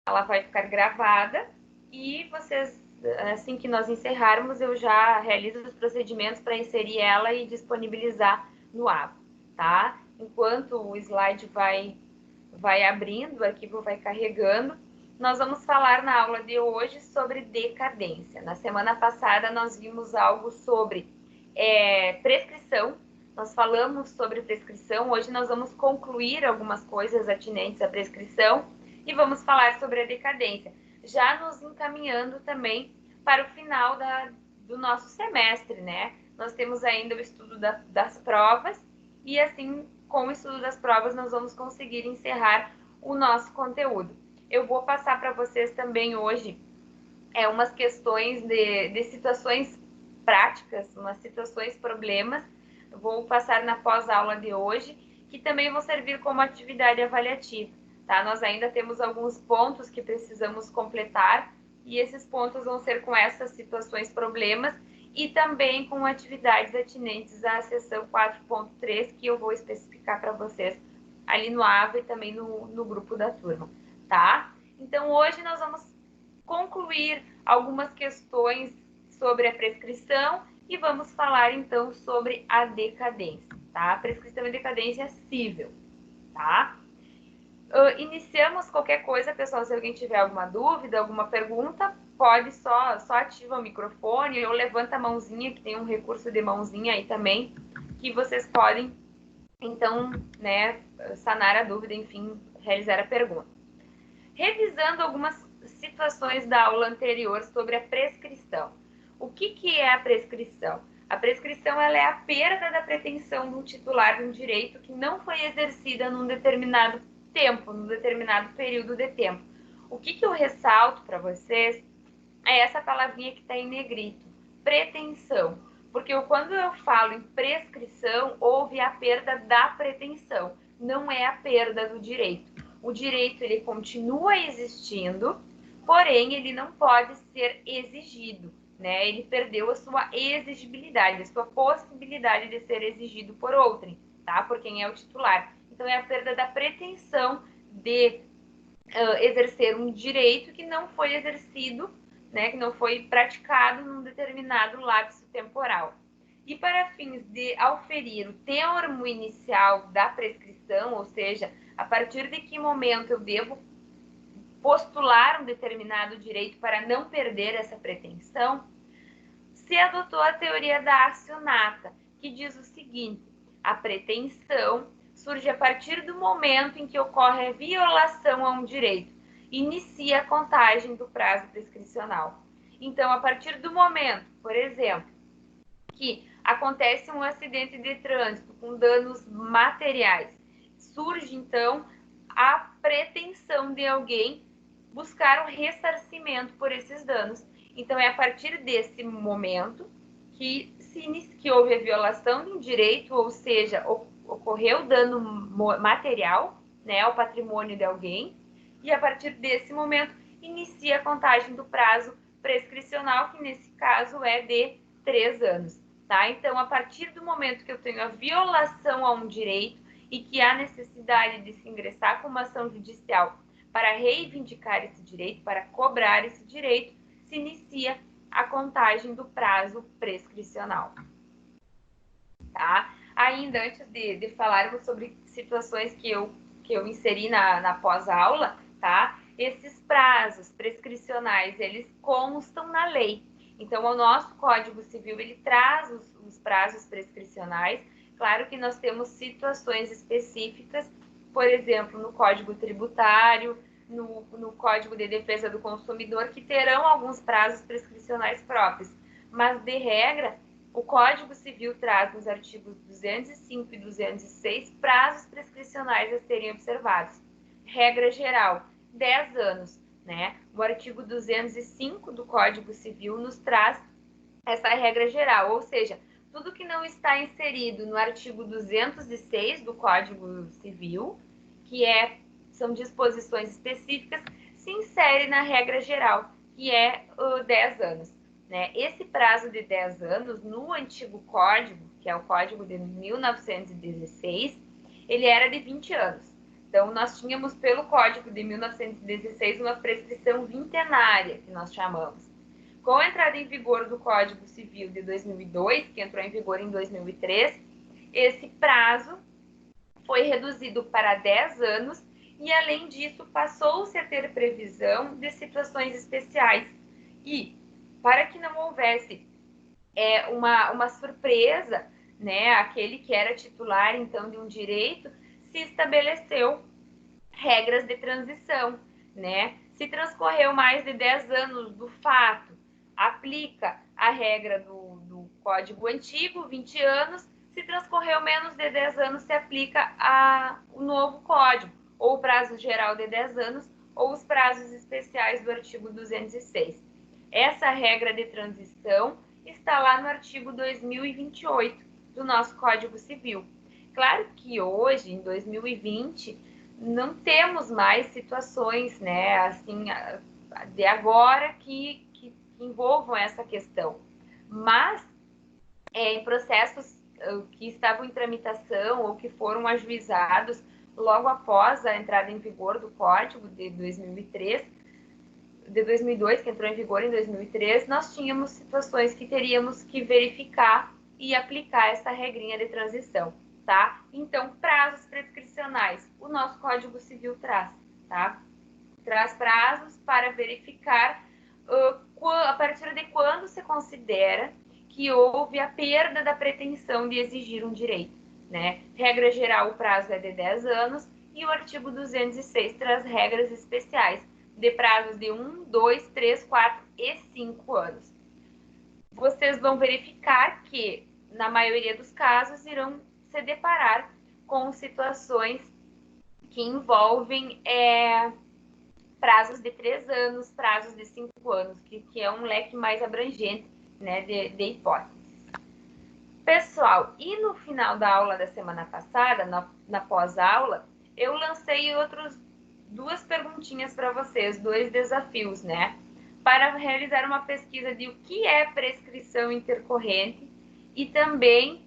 Ela vai ficar gravada e vocês, assim que nós encerrarmos, eu já realizo os procedimentos para inserir ela e disponibilizar no Avo, tá? Enquanto o slide vai abrindo, o arquivo vai carregando, nós vamos falar na aula de hoje sobre decadência. Na semana passada nós vimos algo sobre prescrição, nós falamos sobre prescrição, hoje nós vamos concluir algumas coisas atinentes à prescrição e vamos falar sobre a decadência, já nos encaminhando também para o final do nosso semestre, né? Nós temos ainda o estudo das provas e assim, com o estudo das provas, nós vamos conseguir encerrar o nosso conteúdo. Eu vou passar para vocês também hoje umas questões de situações práticas, umas situações problemas. Eu vou passar na pós-aula de hoje, que também vão servir como atividade avaliativa. Tá? Nós ainda temos alguns pontos que precisamos completar, e esses pontos vão ser com essas situações problemas e também com atividades atinentes à seção 4.3, que eu vou especificar para vocês ali no AVA e também no grupo da turma, tá? Então, hoje nós vamos concluir algumas questões sobre a prescrição e vamos falar, então, sobre a decadência, tá? A prescrição e decadência civil, tá? Iniciamos qualquer coisa, pessoal, se alguém tiver alguma dúvida, alguma pergunta, pode só ativa o microfone ou levanta a mãozinha, que tem um recurso de mãozinha aí também, que vocês podem, então, né, sanar a dúvida, enfim, realizar a pergunta. Revisando algumas situações da aula anterior sobre a prescrição. O que é a prescrição? A prescrição ela é a perda da pretensão do titular de um direito que não foi exercida num determinado tempo, num determinado período de tempo. O que eu ressalto para vocês é essa palavrinha que está em negrito, pretensão. Porque quando eu falo em prescrição, houve a perda da pretensão, não é a perda do direito. O direito ele continua existindo, porém ele não pode ser exigido, né? Ele perdeu a sua exigibilidade, a sua possibilidade de ser exigido por outrem, tá? Por quem é o titular. Então é a perda da pretensão de exercer um direito que não foi exercido, né? Que não foi praticado num determinado lapso temporal. E para fins de auferir o termo inicial da prescrição, ou seja, a partir de que momento eu devo postular um determinado direito para não perder essa pretensão, se adotou a teoria da acionata, que diz o seguinte: a pretensão surge a partir do momento em que ocorre a violação a um direito, inicia a contagem do prazo prescricional. Então, a partir do momento, por exemplo, que acontece um acidente de trânsito com danos materiais, surge então a pretensão de alguém buscar um ressarcimento por esses danos. Então, é a partir desse momento que houve a violação de um direito, ou seja, ocorreu dano material, né, ao patrimônio de alguém, e a partir desse momento inicia a contagem do prazo prescricional, que nesse caso é de 3 anos. Tá? Então, a partir do momento que eu tenho a violação a um direito e que há necessidade de se ingressar com uma ação judicial para reivindicar esse direito, para cobrar esse direito, se inicia a contagem do prazo prescricional. Tá? Ainda antes de falarmos sobre situações que eu inseri na pós-aula, tá? Esses prazos prescricionais, eles constam na lei. Então, o nosso Código Civil, ele traz os prazos prescricionais. Claro que nós temos situações específicas, por exemplo, no Código Tributário, no Código de Defesa do Consumidor, que terão alguns prazos prescricionais próprios. Mas, de regra, o Código Civil traz nos artigos 205 e 206 prazos prescricionais a serem observados. Regra geral, 10 anos, né? O artigo 205 do Código Civil nos traz essa regra geral, ou seja, tudo que não está inserido no artigo 206 do Código Civil, que são disposições específicas, se insere na regra geral, que é 10 anos. Né? Esse prazo de 10 anos, no antigo código, que é o Código de 1916, ele era de 20 anos. Então, nós tínhamos, pelo Código de 1916, uma prescrição vintenária, que nós chamamos. Com a entrada em vigor do Código Civil de 2002, que entrou em vigor em 2003, esse prazo foi reduzido para 10 anos e, além disso, passou-se a ter previsão de situações especiais. E, para que não houvesse uma surpresa, né, aquele que era titular, então, de um direito, se estabeleceu regras de transição, né? Se transcorreu mais de 10 anos do fato, aplica a regra do Código Antigo, 20 anos. Se transcorreu menos de 10 anos, se aplica o novo Código, ou o prazo geral de 10 anos, ou os prazos especiais do artigo 206. Essa regra de transição está lá no artigo 2028 do nosso Código Civil. Claro que hoje, em 2020, não temos mais situações, né, assim, de agora que envolvam essa questão. Mas, em processos que estavam em tramitação ou que foram ajuizados logo após a entrada em vigor do Código de 2003, de 2002, que entrou em vigor em 2003, nós tínhamos situações que teríamos que verificar e aplicar essa regrinha de transição, tá? Então, prazos prescricionais, o nosso Código Civil traz, tá? Traz prazos para verificar a partir de quando se considera que houve a perda da pretensão de exigir um direito, né? Regra geral, o prazo é de 10 anos e o artigo 206 traz regras especiais de prazos de 1, 2, 3, 4 e 5 anos. Vocês vão verificar que, na maioria dos casos, irão se deparar com situações que envolvem prazos de 3 anos, prazos de 5 anos, que é um leque mais abrangente, né, de hipóteses. Pessoal, e no final da aula da semana passada, na pós-aula, eu lancei duas perguntinhas para vocês, 2 desafios, né? Para realizar uma pesquisa de o que é prescrição intercorrente e também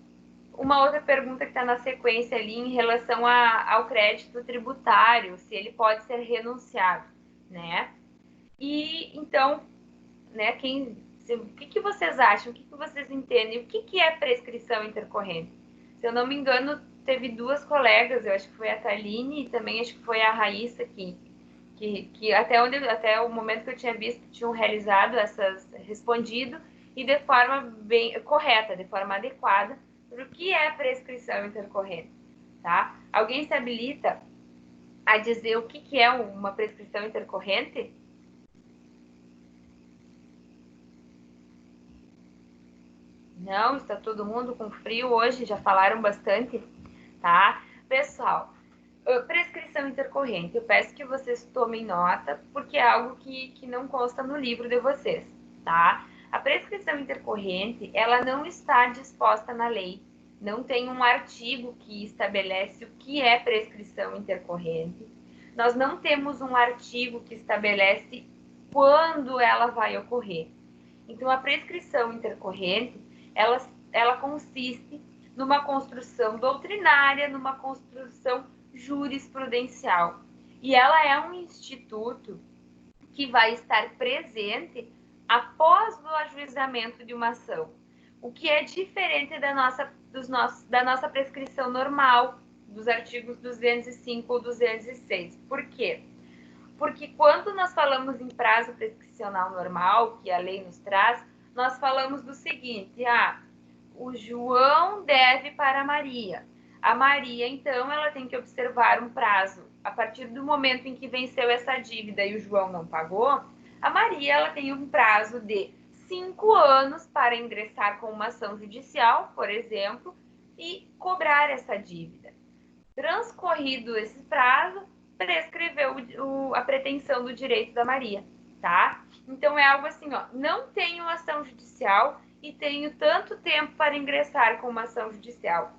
uma outra pergunta que está na sequência ali em relação ao crédito tributário, se ele pode ser renunciado, né? E então, né, o que vocês acham? O que vocês entendem? O que é prescrição intercorrente? Se eu não me engano, teve 2 colegas, eu acho que foi a Thaline e também acho que foi a Raíssa, que até o momento que eu tinha visto, tinham respondido, e de forma bem correta, de forma adequada, sobre o que é prescrição intercorrente, tá? Alguém se habilita a dizer o que é uma prescrição intercorrente? Não, está todo mundo com frio hoje, já falaram bastante, tá? Pessoal, prescrição intercorrente, eu peço que vocês tomem nota, porque é algo que não consta no livro de vocês, tá? A prescrição intercorrente, ela não está disposta na lei, não tem um artigo que estabelece o que é prescrição intercorrente, nós não temos um artigo que estabelece quando ela vai ocorrer. Então, a prescrição intercorrente, ela consiste numa construção doutrinária, numa construção jurisprudencial. E ela é um instituto que vai estar presente após o ajuizamento de uma ação, o que é diferente da nossa prescrição normal, dos artigos 205 ou 206. Por quê? Porque quando nós falamos em prazo prescricional normal, que a lei nos traz, nós falamos do seguinte: o João deve para a Maria. A Maria, então, ela tem que observar um prazo. A partir do momento em que venceu essa dívida e o João não pagou, a Maria ela tem um prazo de 5 anos para ingressar com uma ação judicial, por exemplo, e cobrar essa dívida. Transcorrido esse prazo, prescreveu a pretensão do direito da Maria, tá? Então, é algo assim, ó, não tenho ação judicial e tenho tanto tempo para ingressar com uma ação judicial.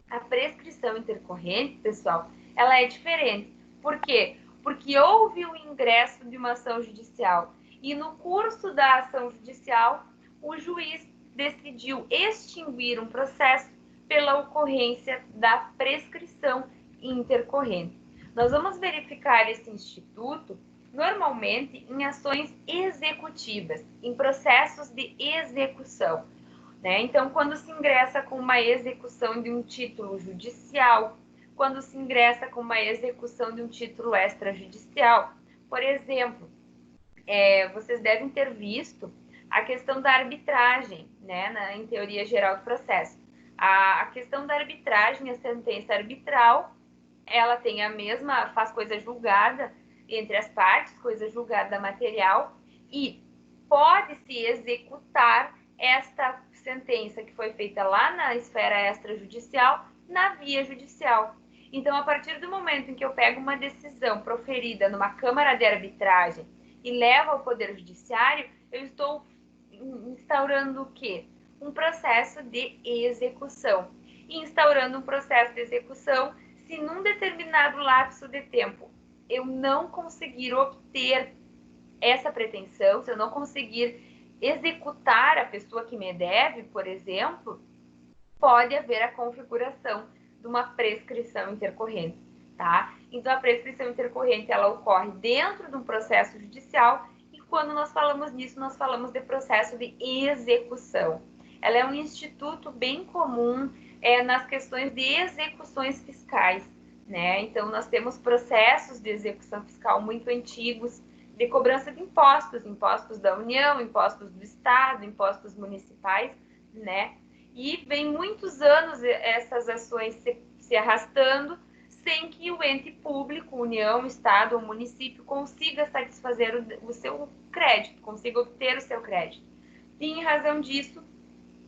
A prescrição intercorrente, pessoal, ela é diferente. Por quê? Porque houve o ingresso de uma ação judicial e no curso da ação judicial, o juiz decidiu extinguir um processo pela ocorrência da prescrição intercorrente. Nós vamos verificar esse instituto normalmente em ações executivas, em processos de execução, né? Então, quando se ingressa com uma execução de um título judicial, quando se ingressa com uma execução de um título extrajudicial, por exemplo, vocês devem ter visto a questão da arbitragem, né, em teoria geral do processo. A questão da arbitragem, a sentença arbitral, ela tem a mesma, faz coisa julgada entre as partes, coisa julgada material, e pode-se executar esta sentença que foi feita lá na esfera extrajudicial, na via judicial. Então, a partir do momento em que eu pego uma decisão proferida numa câmara de arbitragem e levo ao Poder Judiciário, eu estou instaurando o quê? Um processo de execução. E instaurando um processo de execução, se num determinado lapso de tempo eu não conseguir obter essa pretensão, se eu não conseguir executar a pessoa que me deve, por exemplo, pode haver a configuração de uma prescrição intercorrente, tá? Então, a prescrição intercorrente, ela ocorre dentro de um processo judicial e quando nós falamos nisso, nós falamos de processo de execução. Ela é um instituto bem comum nas questões de execuções fiscais, né? Então, nós temos processos de execução fiscal muito antigos, de cobrança de impostos, impostos da União, impostos do Estado, impostos municipais, né? E vem muitos anos essas ações se arrastando sem que o ente público, União, Estado ou município, consiga satisfazer o seu crédito, consiga obter o seu crédito. E em razão disso,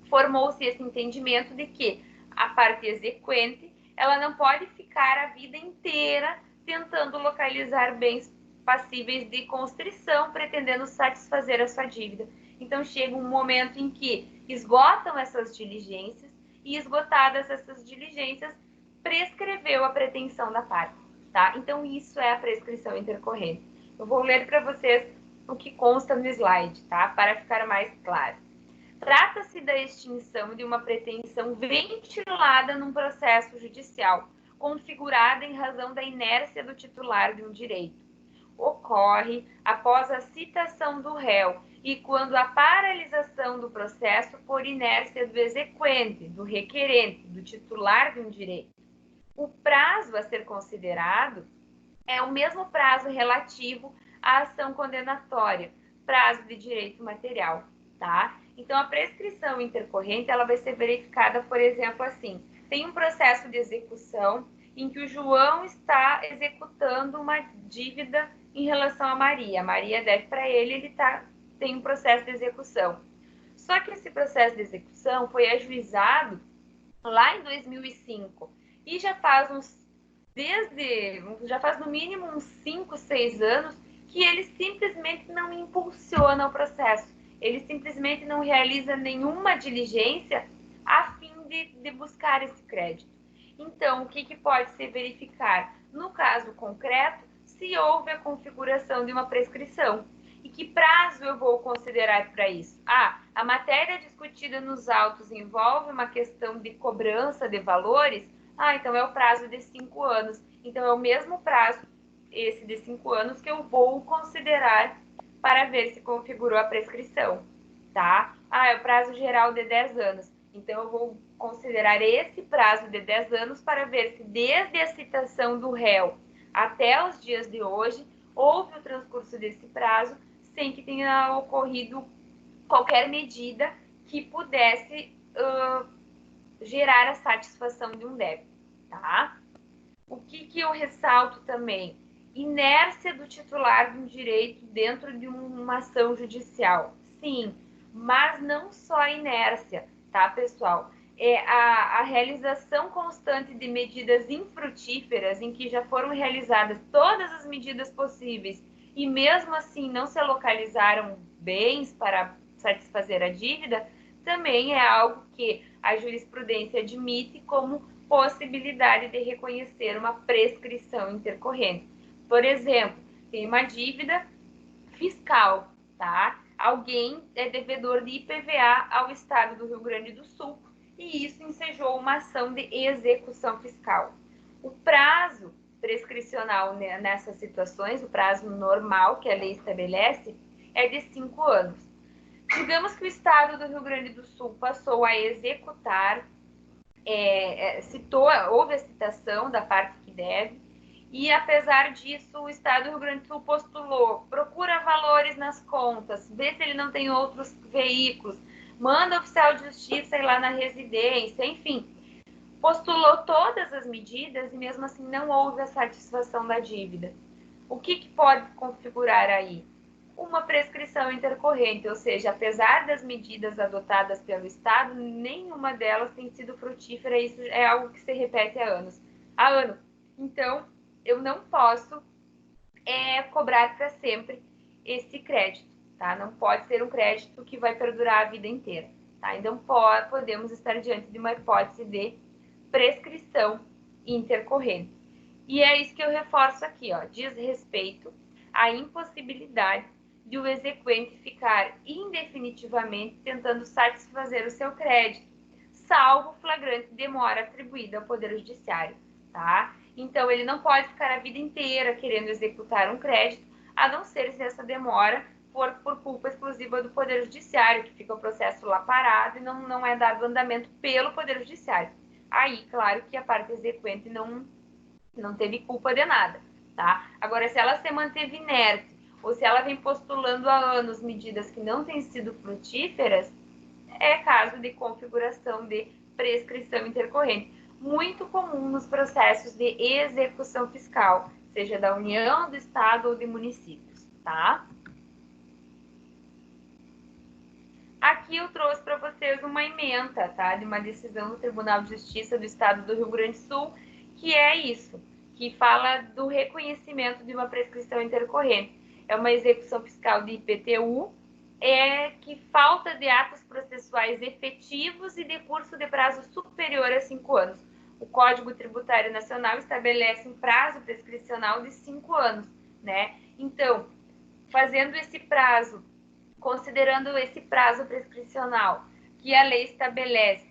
formou-se esse entendimento de que a parte exequente, ela não pode ficar a vida inteira tentando localizar bens passíveis de constrição, pretendendo satisfazer a sua dívida. Então, chega um momento em que esgotam essas diligências e, esgotadas essas diligências, prescreveu a pretensão da parte, tá? Então, isso é a prescrição intercorrente. Eu vou ler para vocês o que consta no slide, tá? Para ficar mais claro. Trata-se da extinção de uma pretensão ventilada num processo judicial, configurada em razão da inércia do titular de um direito. Ocorre após a citação do réu e quando a paralisação do processo por inércia do exequente, do requerente, do titular de um direito. O prazo a ser considerado é o mesmo prazo relativo à ação condenatória, prazo de direito material, tá? Então, a prescrição intercorrente, ela vai ser verificada, por exemplo, assim, tem um processo de execução em que o João está executando uma dívida em relação a Maria. A Maria deve para ele, tem um processo de execução. Só que esse processo de execução foi ajuizado lá em 2005 e já faz no mínimo uns 5, 6 anos que ele simplesmente não impulsiona o processo. Ele simplesmente não realiza nenhuma diligência a fim de buscar esse crédito. Então, o que pode se verificar? No caso concreto, se houve a configuração de uma prescrição. E que prazo eu vou considerar para isso? A matéria discutida nos autos envolve uma questão de cobrança de valores? Então é o prazo de 5 anos. Então é o mesmo prazo, esse de 5 anos, que eu vou considerar para ver se configurou a prescrição, tá? É o prazo geral de 10 anos. Então, eu vou considerar esse prazo de 10 anos para ver se desde a citação do réu até os dias de hoje, houve o transcurso desse prazo sem que tenha ocorrido qualquer medida que pudesse gerar a satisfação de um débito, tá? O que eu ressalto também? Inércia do titular de um direito dentro de uma ação judicial. Sim, mas não só a inércia, tá, pessoal? É a realização constante de medidas infrutíferas em que já foram realizadas todas as medidas possíveis e mesmo assim não se localizaram bens para satisfazer a dívida, também é algo que a jurisprudência admite como possibilidade de reconhecer uma prescrição intercorrente. Por exemplo, tem uma dívida fiscal, tá? Alguém é devedor de IPVA ao Estado do Rio Grande do Sul e isso ensejou uma ação de execução fiscal. O prazo prescricional nessas situações, o prazo normal que a lei estabelece, é de 5 anos. Digamos que o Estado do Rio Grande do Sul passou a executar, houve a citação da parte que deve, e apesar disso, o Estado do Rio Grande do Sul postulou, procura valores nas contas, vê se ele não tem outros veículos, manda o oficial de justiça ir lá na residência, enfim, postulou todas as medidas e mesmo assim não houve a satisfação da dívida. O que pode configurar aí? Uma prescrição intercorrente, ou seja, apesar das medidas adotadas pelo Estado, nenhuma delas tem sido frutífera, isso é algo que se repete há ano. Então, eu não posso cobrar para sempre esse crédito, tá? Não pode ser um crédito que vai perdurar a vida inteira, tá? Então, podemos estar diante de uma hipótese de prescrição intercorrente. E é isso que eu reforço aqui, ó, diz respeito à impossibilidade de o exequente ficar indefinitivamente tentando satisfazer o seu crédito, salvo flagrante demora atribuída ao Poder Judiciário, tá? Então, ele não pode ficar a vida inteira querendo executar um crédito, a não ser se essa demora for por culpa exclusiva do Poder Judiciário, que fica o processo lá parado e não é dado andamento pelo Poder Judiciário. Aí, claro que a parte exequente não teve culpa de nada, tá? Agora, se ela se manteve inerte, ou se ela vem postulando há anos medidas que não têm sido frutíferas, é caso de configuração de prescrição intercorrente, muito comum nos processos de execução fiscal, seja da União, do Estado ou de municípios, tá? Aqui eu trouxe para vocês uma ementa, tá? De uma decisão do Tribunal de Justiça do Estado do Rio Grande do Sul, que é isso, que fala do reconhecimento de uma prescrição intercorrente. É uma execução fiscal de IPTU, que falta de atos processuais efetivos e de curso de prazo superior a 5 anos. O Código Tributário Nacional estabelece um prazo prescricional de 5 anos, né? Então, fazendo esse prazo, considerando esse prazo prescricional que a lei estabelece,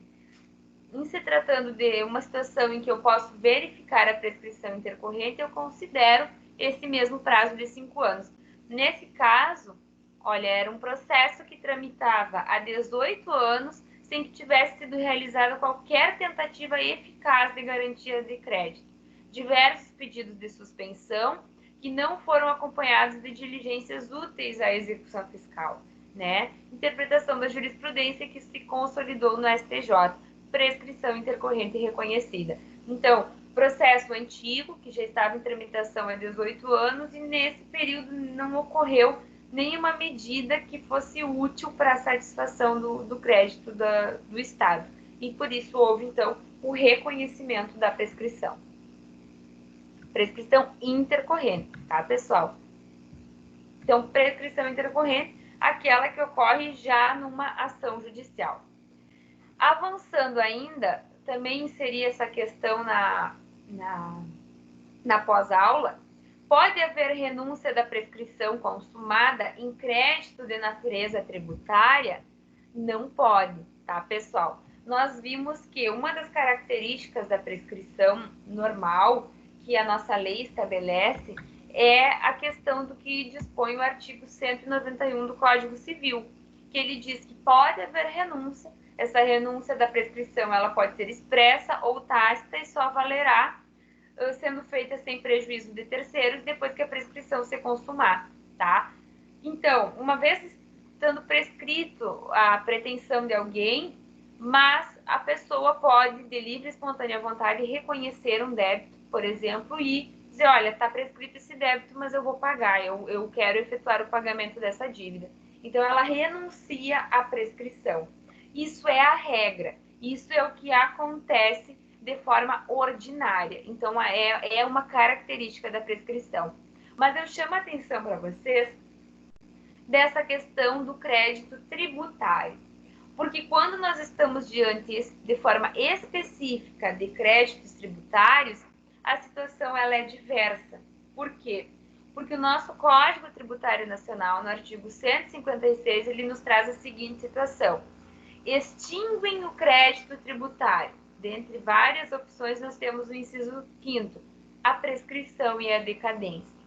em se tratando de uma situação em que eu posso verificar a prescrição intercorrente, eu considero esse mesmo prazo de 5 anos. Nesse caso, olha, era um processo que tramitava há 18 anos sem que tivesse sido realizada qualquer tentativa eficaz de garantia de crédito. Diversos pedidos de suspensão que não foram acompanhados de diligências úteis à execução fiscal, né? Interpretação da jurisprudência que se consolidou no STJ, prescrição intercorrente reconhecida. Então, processo antigo, que já estava em tramitação há 18 anos, e nesse período não ocorreu nenhuma medida que fosse útil para a satisfação do crédito do Estado. E por isso houve, então, o reconhecimento da prescrição. Prescrição intercorrente, tá, pessoal? Então, prescrição intercorrente, aquela que ocorre já numa ação judicial. Avançando ainda, também inserir essa questão na pós-aula, pode haver renúncia da prescrição consumada em crédito de natureza tributária? Não pode, tá, pessoal? Nós vimos que uma das características da prescrição normal que a nossa lei estabelece é a questão do que dispõe o artigo 191 do Código Civil, que ele diz que pode haver renúncia. Essa renúncia da prescrição ela pode ser expressa ou tácita e só valerá sendo feita sem prejuízo de terceiros depois que a prescrição se consumar, tá? Então, uma vez estando prescrito a pretensão de alguém, mas a pessoa pode, de livre e espontânea vontade, reconhecer um débito, por exemplo, e dizer, olha, está prescrito esse débito, mas eu vou pagar, eu quero efetuar o pagamento dessa dívida. Então, ela renuncia à prescrição. Isso é a regra, isso é o que acontece de forma ordinária. Então, é uma característica da prescrição. Mas eu chamo a atenção para vocês dessa questão do crédito tributário. Porque quando nós estamos diante de forma específica de créditos tributários, a situação ela é diversa. Por quê? Porque o nosso Código Tributário Nacional, no artigo 156, ele nos traz a seguinte situação: extinguem o crédito tributário. Dentre várias opções, nós temos o inciso 5º, a prescrição e a decadência.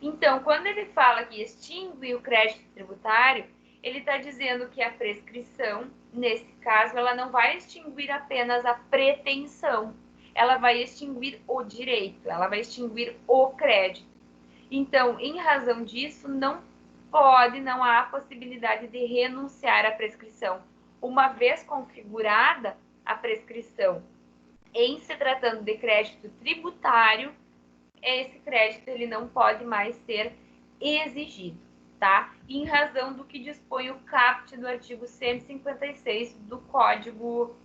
Então, quando ele fala que extingue o crédito tributário, ele está dizendo que a prescrição, nesse caso, ela não vai extinguir apenas a pretensão, ela vai extinguir o direito, ela vai extinguir o crédito. Então, em razão disso, não há possibilidade de renunciar à prescrição. Uma vez configurada a prescrição, em se tratando de crédito tributário, esse crédito ele não pode mais ser exigido, tá? Em razão do que dispõe o caput do artigo 156 do Código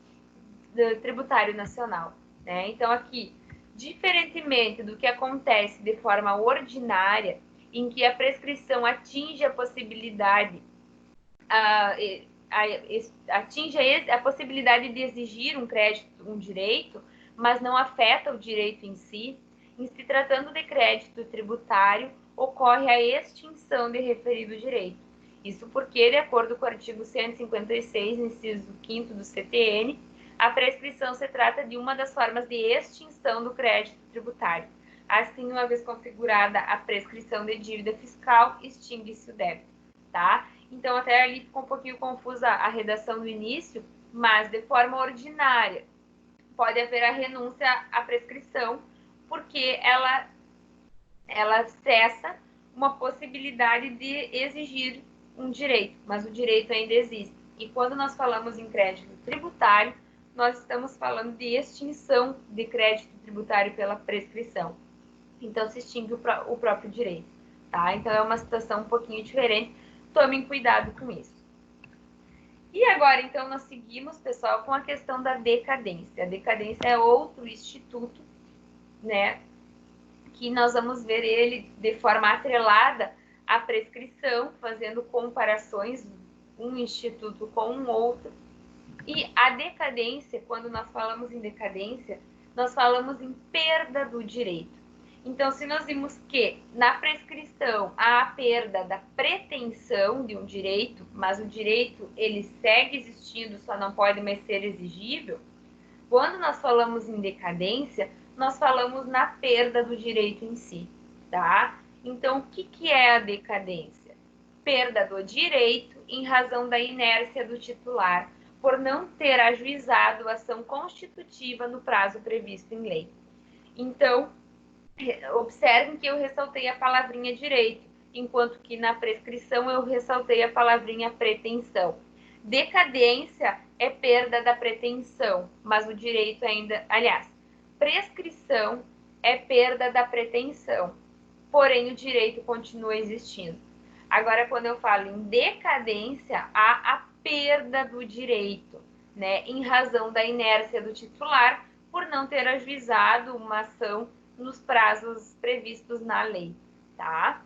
Tributário Nacional, né? Então, aqui, diferentemente do que acontece de forma ordinária, em que a prescrição atinge a possibilidade atinge a possibilidade de exigir um crédito, um direito, mas não afeta o direito em si. Em se tratando de crédito tributário, ocorre a extinção de referido direito. Isso porque, de acordo com o artigo 156, inciso 5º do CTN, a prescrição se trata de uma das formas de extinção do crédito tributário. Assim, uma vez configurada a prescrição de dívida fiscal, extingue-se o débito, tá? Então, até ali ficou um pouquinho confusa a redação no início, mas de forma ordinária pode haver a renúncia à prescrição, porque ela cessa uma possibilidade de exigir um direito, mas o direito ainda existe. E quando nós falamos em crédito tributário, nós estamos falando de extinção de crédito tributário pela prescrição. Então, se extingue o próprio direito, tá? Então, é uma situação um pouquinho diferente. Tomem cuidado com isso. E agora, então, nós seguimos, pessoal, com a questão da decadência. A decadência é outro instituto, né, que nós vamos ver ele de forma atrelada à prescrição, fazendo comparações um instituto com um outro. E a decadência, quando nós falamos em decadência, nós falamos em perda do direito. Então, se nós vimos que na prescrição há a perda da pretensão de um direito, mas o direito ele segue existindo, só não pode mais ser exigível, quando nós falamos em decadência, nós falamos na perda do direito em si, tá? Então, o que é a decadência? Perda do direito em razão da inércia do titular, por não ter ajuizado a ação constitutiva no prazo previsto em lei. Então, observem que eu ressaltei a palavrinha direito, enquanto que na prescrição eu ressaltei a palavrinha pretensão. Decadência é perda da pretensão, mas o direito ainda... Aliás, prescrição é perda da pretensão, porém o direito continua existindo. Agora, quando eu falo em decadência, há a perda do direito, né, em razão da inércia do titular por não ter ajuizado uma ação nos prazos previstos na lei, tá?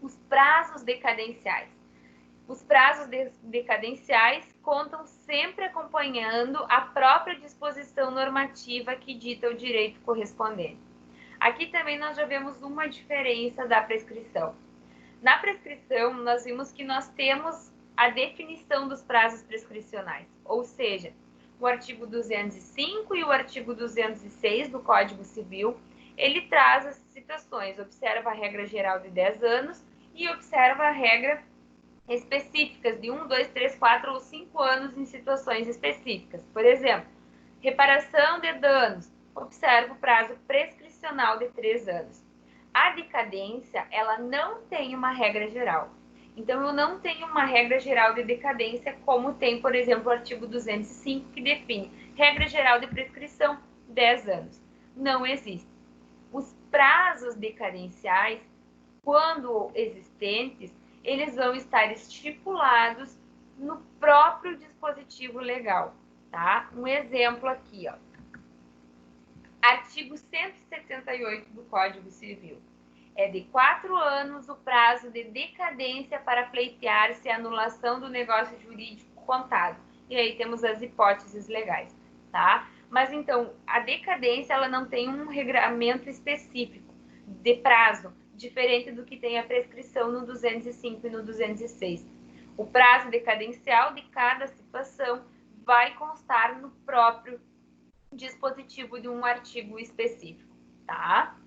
Os prazos decadenciais. Os prazos decadenciais contam sempre acompanhando a própria disposição normativa que dita o direito correspondente. Aqui também nós já vemos uma diferença da prescrição. Na prescrição, nós vimos que nós temos a definição dos prazos prescricionais, ou seja, o artigo 205 e o artigo 206 do Código Civil, ele traz as situações, observa a regra geral de 10 anos e observa a regra específicas de 1, 2, 3, 4 ou 5 anos em situações específicas. Por exemplo, reparação de danos, observa o prazo prescricional de 3 anos. A decadência, ela não tem uma regra geral. Então, eu não tenho uma regra geral de decadência, como tem, por exemplo, o artigo 205, que define regra geral de prescrição, 10 anos. Não existe. Os prazos decadenciais, quando existentes, eles vão estar estipulados no próprio dispositivo legal, tá? Um exemplo aqui, ó. Artigo 178 do Código Civil. É de 4 anos o prazo de decadência para pleitear-se a anulação do negócio jurídico contado. E aí temos as hipóteses legais, tá? Mas então, a decadência, ela não tem um regramento específico de prazo, diferente do que tem a prescrição no 205 e no 206. O prazo decadencial de cada situação vai constar no próprio dispositivo de um artigo específico, tá?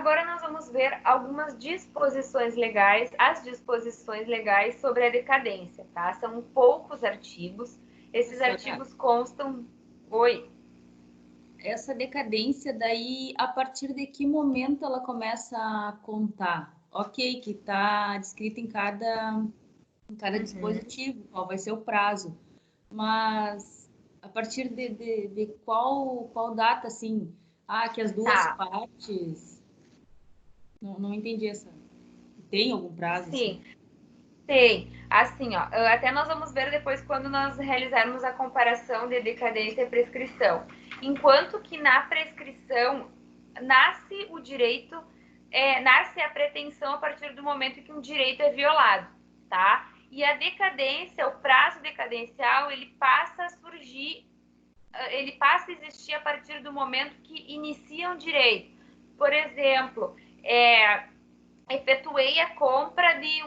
agora nós vamos ver algumas disposições legais, as disposições legais sobre a decadência, tá? São poucos artigos. Esses artigos constam... Oi? Essa decadência, daí, a partir de que momento ela começa a contar? Ok, que está descrito em cada dispositivo, qual vai ser o prazo, mas a partir de qual data, assim, que as duas partes... Não entendi essa. Tem algum prazo? Sim, assim? Tem. Assim, ó, até nós vamos ver depois quando nós realizarmos a comparação de decadência e prescrição. Enquanto que na prescrição nasce o direito, nasce a pretensão a partir do momento que um direito é violado, tá? E a decadência, o prazo decadencial, ele passa a surgir, ele passa a existir a partir do momento que inicia um direito. Por exemplo, efetuei a compra de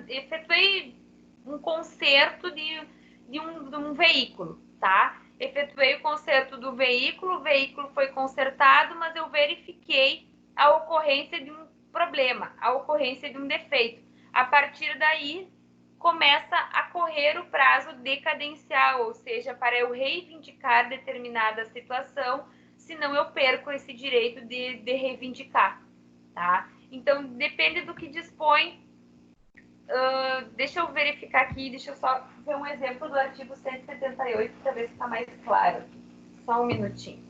efetuei um conserto de um veículo, tá? Efetuei o conserto do veículo, o veículo foi consertado, mas eu verifiquei a ocorrência de um problema, a ocorrência de um defeito. A partir daí, começa a correr o prazo decadencial, ou seja, para eu reivindicar determinada situação, senão eu perco esse direito de reivindicar, tá? Então, depende do que dispõe. Deixa eu verificar aqui, deixa eu só ver um exemplo do artigo 178 para ver se está mais claro. Só um minutinho.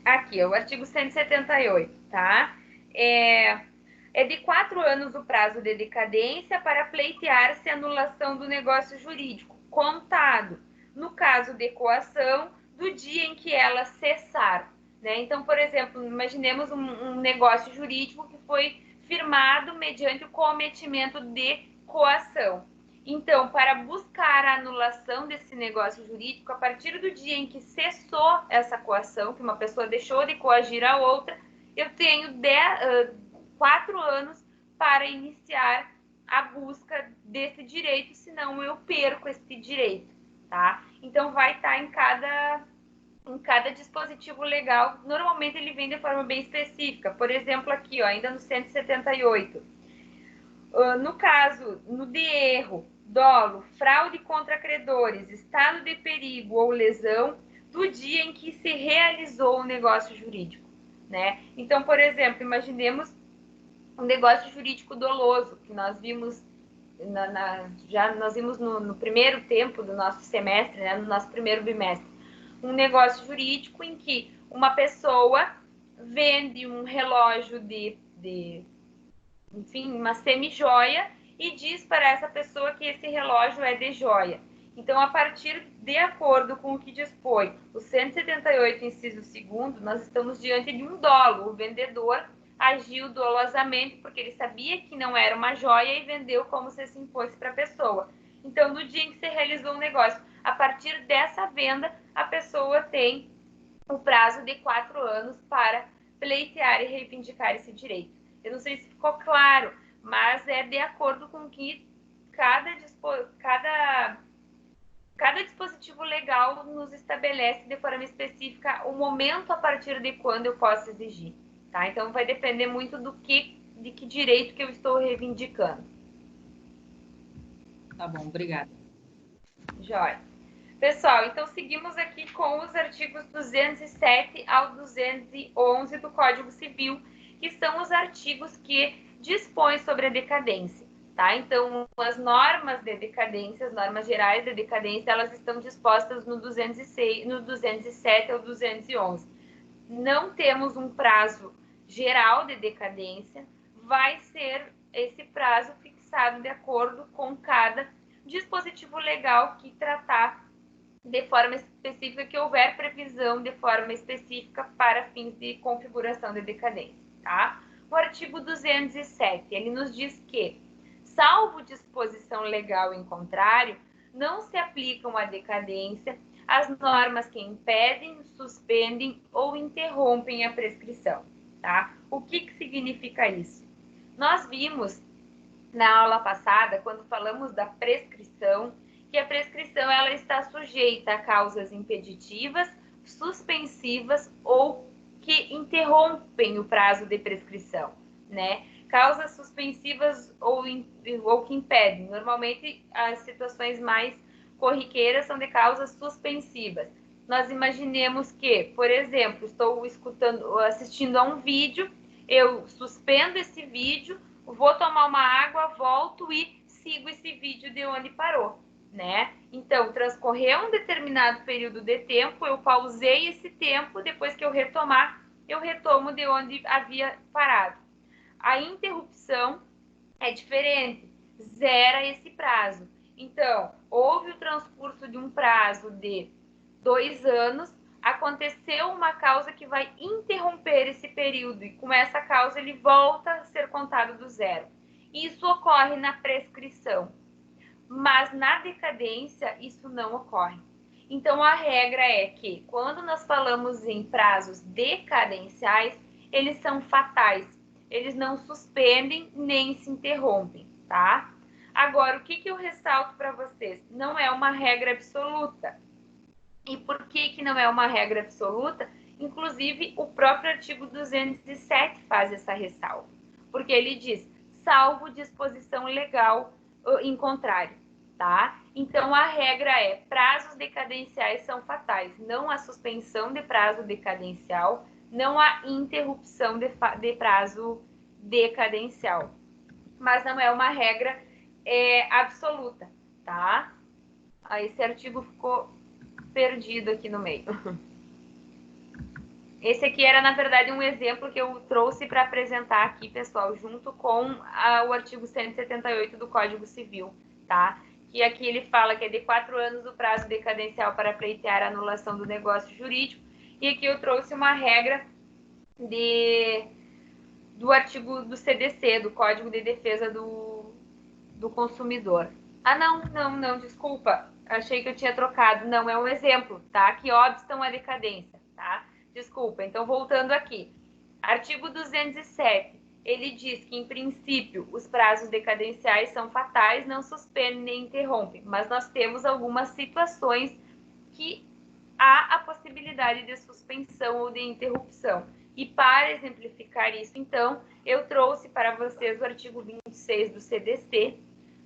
Aqui, o artigo 178, tá? É de 4 anos o prazo de decadência para pleitear-se anulação do negócio jurídico, contado, no caso de coação, do dia em que ela cessar. Né? Então, por exemplo, imaginemos um negócio jurídico que foi firmado mediante o cometimento de coação. Então, para buscar a anulação desse negócio jurídico, a partir do dia em que cessou essa coação, que uma pessoa deixou de coagir a outra, eu tenho 4 anos para iniciar a busca desse direito, senão eu perco esse direito, tá? Então, vai estar em cada dispositivo legal. Normalmente, ele vem de forma bem específica. Por exemplo, aqui, ó, ainda no 178. No caso, de erro, dolo, fraude contra credores, estado de perigo ou lesão, do dia em que se realizou o negócio jurídico, né? Então, por exemplo, imaginemos um negócio jurídico doloso, que nós vimos nós vimos no primeiro tempo do nosso semestre, né, no nosso primeiro bimestre, um negócio jurídico em que uma pessoa vende um relógio enfim, uma semi-joia e diz para essa pessoa que esse relógio é de joia. Então, a partir de acordo com o que dispõe o 178, inciso 2º, nós estamos diante de um dolo. O vendedor agiu dolosamente porque ele sabia que não era uma joia e vendeu como se assim fosse para a pessoa. Então, no dia em que se realizou o negócio, a partir dessa venda, a pessoa tem o prazo de 4 anos para pleitear e reivindicar esse direito. Eu não sei se ficou claro, mas é de acordo com que cada dispositivo legal nos estabelece de forma específica o momento a partir de quando eu posso exigir. Tá? Então, vai depender muito de que direito que eu estou reivindicando. Tá bom, obrigada. Jóia. Pessoal, então seguimos aqui com os artigos 207 ao 211 do Código Civil, que são os artigos que dispõem sobre a decadência. Tá? Então, as normas de decadência, as normas gerais de decadência, elas estão dispostas no 206, no 207 ao 211. Não temos um prazo geral de decadência, vai ser esse prazo fixado de acordo com cada dispositivo legal que tratar de forma específica, que houver previsão de forma específica para fins de configuração de decadência, tá? O artigo 207, ele nos diz que, salvo disposição legal em contrário, não se aplicam à decadência as normas que impedem, suspendem ou interrompem a prescrição, tá? O que significa isso? Nós vimos na aula passada, quando falamos da prescrição, que a prescrição ela está sujeita a causas impeditivas, suspensivas ou que interrompem o prazo de prescrição, né? Causas suspensivas ou que impedem. Normalmente, as situações mais corriqueiras são de causas suspensivas. Nós imaginemos que, por exemplo, estou assistindo a um vídeo, eu suspendo esse vídeo, vou tomar uma água, volto e sigo esse vídeo de onde parou, né? Então, transcorreu um determinado período de tempo, eu pausei esse tempo, depois que eu retomar, eu retomo de onde havia parado. A interrupção é diferente, zera esse prazo. Então, houve o transcurso de um prazo de 2 anos, aconteceu uma causa que vai interromper esse período e com essa causa ele volta a ser contado do zero. Isso ocorre na prescrição, mas na decadência isso não ocorre. Então a regra é que quando nós falamos em prazos decadenciais, eles são fatais, eles não suspendem nem se interrompem, tá? Agora, o que eu ressalto para vocês? Não é uma regra absoluta. E por que não é uma regra absoluta? Inclusive, o próprio artigo 207 faz essa ressalva, porque ele diz, salvo disposição legal em contrário, tá? Então, a regra é, prazos decadenciais são fatais, não há suspensão de prazo decadencial, não há interrupção de prazo decadencial, mas não é uma regra absoluta, tá? Aí esse artigo ficou perdido aqui no meio. Esse aqui era, na verdade, um exemplo que eu trouxe para apresentar aqui, pessoal, junto com o artigo 178 do Código Civil, tá? Que aqui ele fala que é de 4 anos o prazo decadencial para pleitear a anulação do negócio jurídico, e aqui eu trouxe uma regra do artigo do CDC, do Código de Defesa do Consumidor. Ah, não, desculpa. Achei que eu tinha trocado. Não, é um exemplo, tá? Que obstam a decadência, tá? Desculpa. Então, voltando aqui. Artigo 207. Ele diz que, em princípio, os prazos decadenciais são fatais, não suspendem nem interrompem. Mas nós temos algumas situações que há a possibilidade de suspensão ou de interrupção. E para exemplificar isso, então, eu trouxe para vocês o artigo 26 do CDC,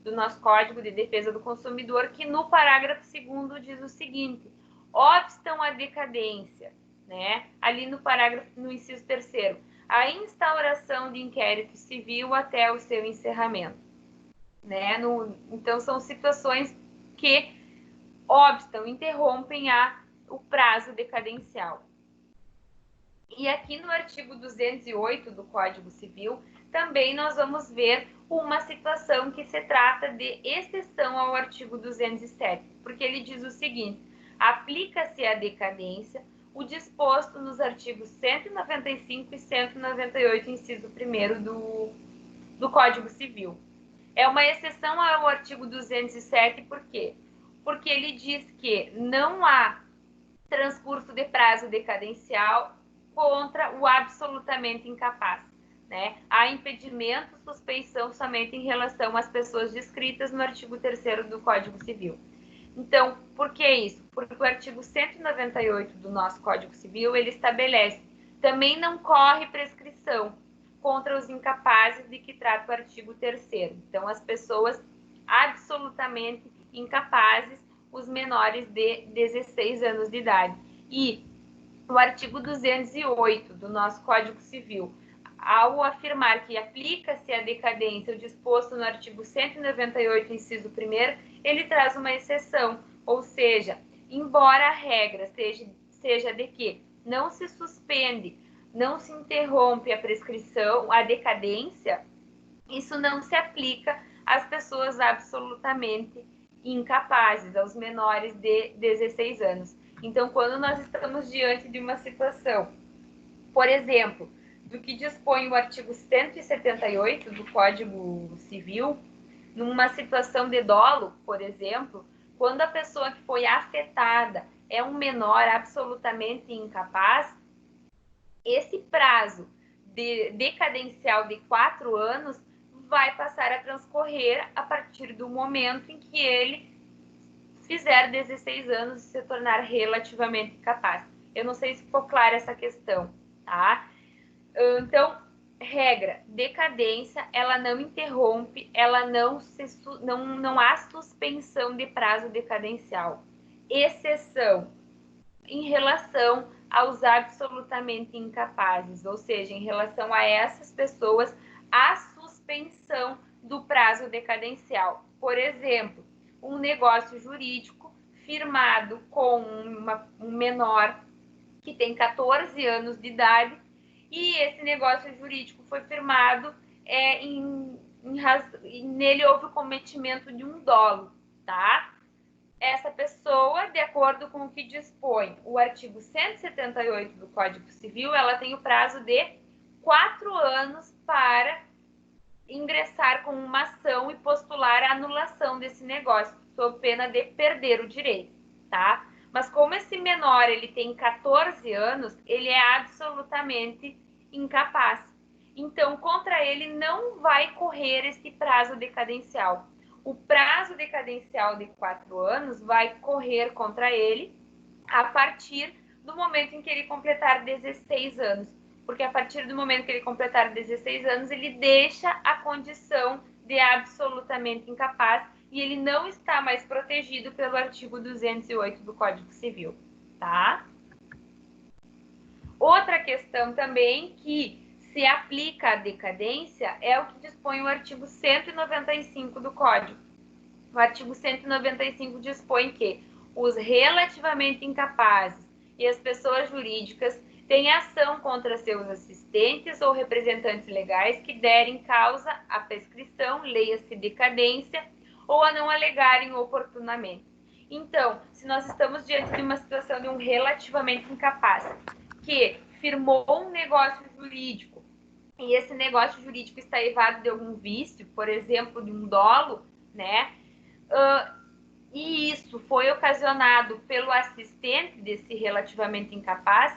do nosso Código de Defesa do Consumidor, que no parágrafo 2º diz o seguinte, obstam a decadência, né? Ali no parágrafo, no inciso 3º, a instauração de inquérito civil até o seu encerramento, né? Então, são situações que obstam, interrompem o prazo decadencial. E aqui no artigo 208 do Código Civil, também nós vamos ver uma situação que se trata de exceção ao artigo 207, porque ele diz o seguinte, aplica-se à decadência o disposto nos artigos 195 e 198, inciso 1º do Código Civil. É uma exceção ao artigo 207, por quê? Porque ele diz que não há transcurso de prazo decadencial contra o absolutamente incapaz, né? Há impedimento, suspeição somente em relação às pessoas descritas no artigo 3º do Código Civil. Então, por que isso? Porque o artigo 198 do nosso Código Civil, ele estabelece, também não corre prescrição contra os incapazes de que trata o artigo 3º. Então, as pessoas absolutamente incapazes, os menores de 16 anos de idade. E o artigo 208 do nosso Código Civil, ao afirmar que aplica-se a decadência o disposto no artigo 198, inciso 1º, ele traz uma exceção, ou seja, embora a regra seja de que não se suspende, não se interrompe a prescrição, a decadência, isso não se aplica às pessoas absolutamente incapazes, aos menores de 16 anos. Então, quando nós estamos diante de uma situação, por exemplo, do que dispõe o artigo 178 do Código Civil, numa situação de dolo, por exemplo, quando a pessoa que foi afetada é um menor absolutamente incapaz, esse prazo decadencial de 4 anos vai passar a transcorrer a partir do momento em que ele fizer 16 anos e se tornar relativamente capaz. Eu não sei se ficou clara essa questão, tá? Então, regra, decadência, ela não interrompe, ela não há suspensão de prazo decadencial. Exceção em relação aos absolutamente incapazes, ou seja, em relação a essas pessoas, a suspensão do prazo decadencial. Por exemplo, um negócio jurídico firmado com um menor que tem 14 anos de idade e esse negócio jurídico foi firmado nele houve o cometimento de um dolo, tá? Essa pessoa, de acordo com o que dispõe o artigo 178 do Código Civil, ela tem o prazo de 4 anos para ingressar com uma ação e postular a anulação desse negócio, sob pena de perder o direito, tá? Mas como esse menor ele tem 14 anos, ele é absolutamente incapaz. Então, contra ele não vai correr esse prazo decadencial. O prazo decadencial de 4 anos vai correr contra ele a partir do momento em que ele completar 16 anos. Porque a partir do momento que ele completar 16 anos, ele deixa a condição de absolutamente incapaz e ele não está mais protegido pelo artigo 208 do Código Civil, tá? Outra questão também que se aplica à decadência é o que dispõe o artigo 195 do Código. O artigo 195 dispõe que os relativamente incapazes e as pessoas jurídicas têm ação contra seus assistentes ou representantes legais que derem causa à prescrição, leia-se decadência, ou a não alegarem oportunamente. Então, se nós estamos diante de uma situação de um relativamente incapaz que firmou um negócio jurídico e esse negócio jurídico está evado de algum vício, por exemplo, de um dolo, né? E isso foi ocasionado pelo assistente desse relativamente incapaz,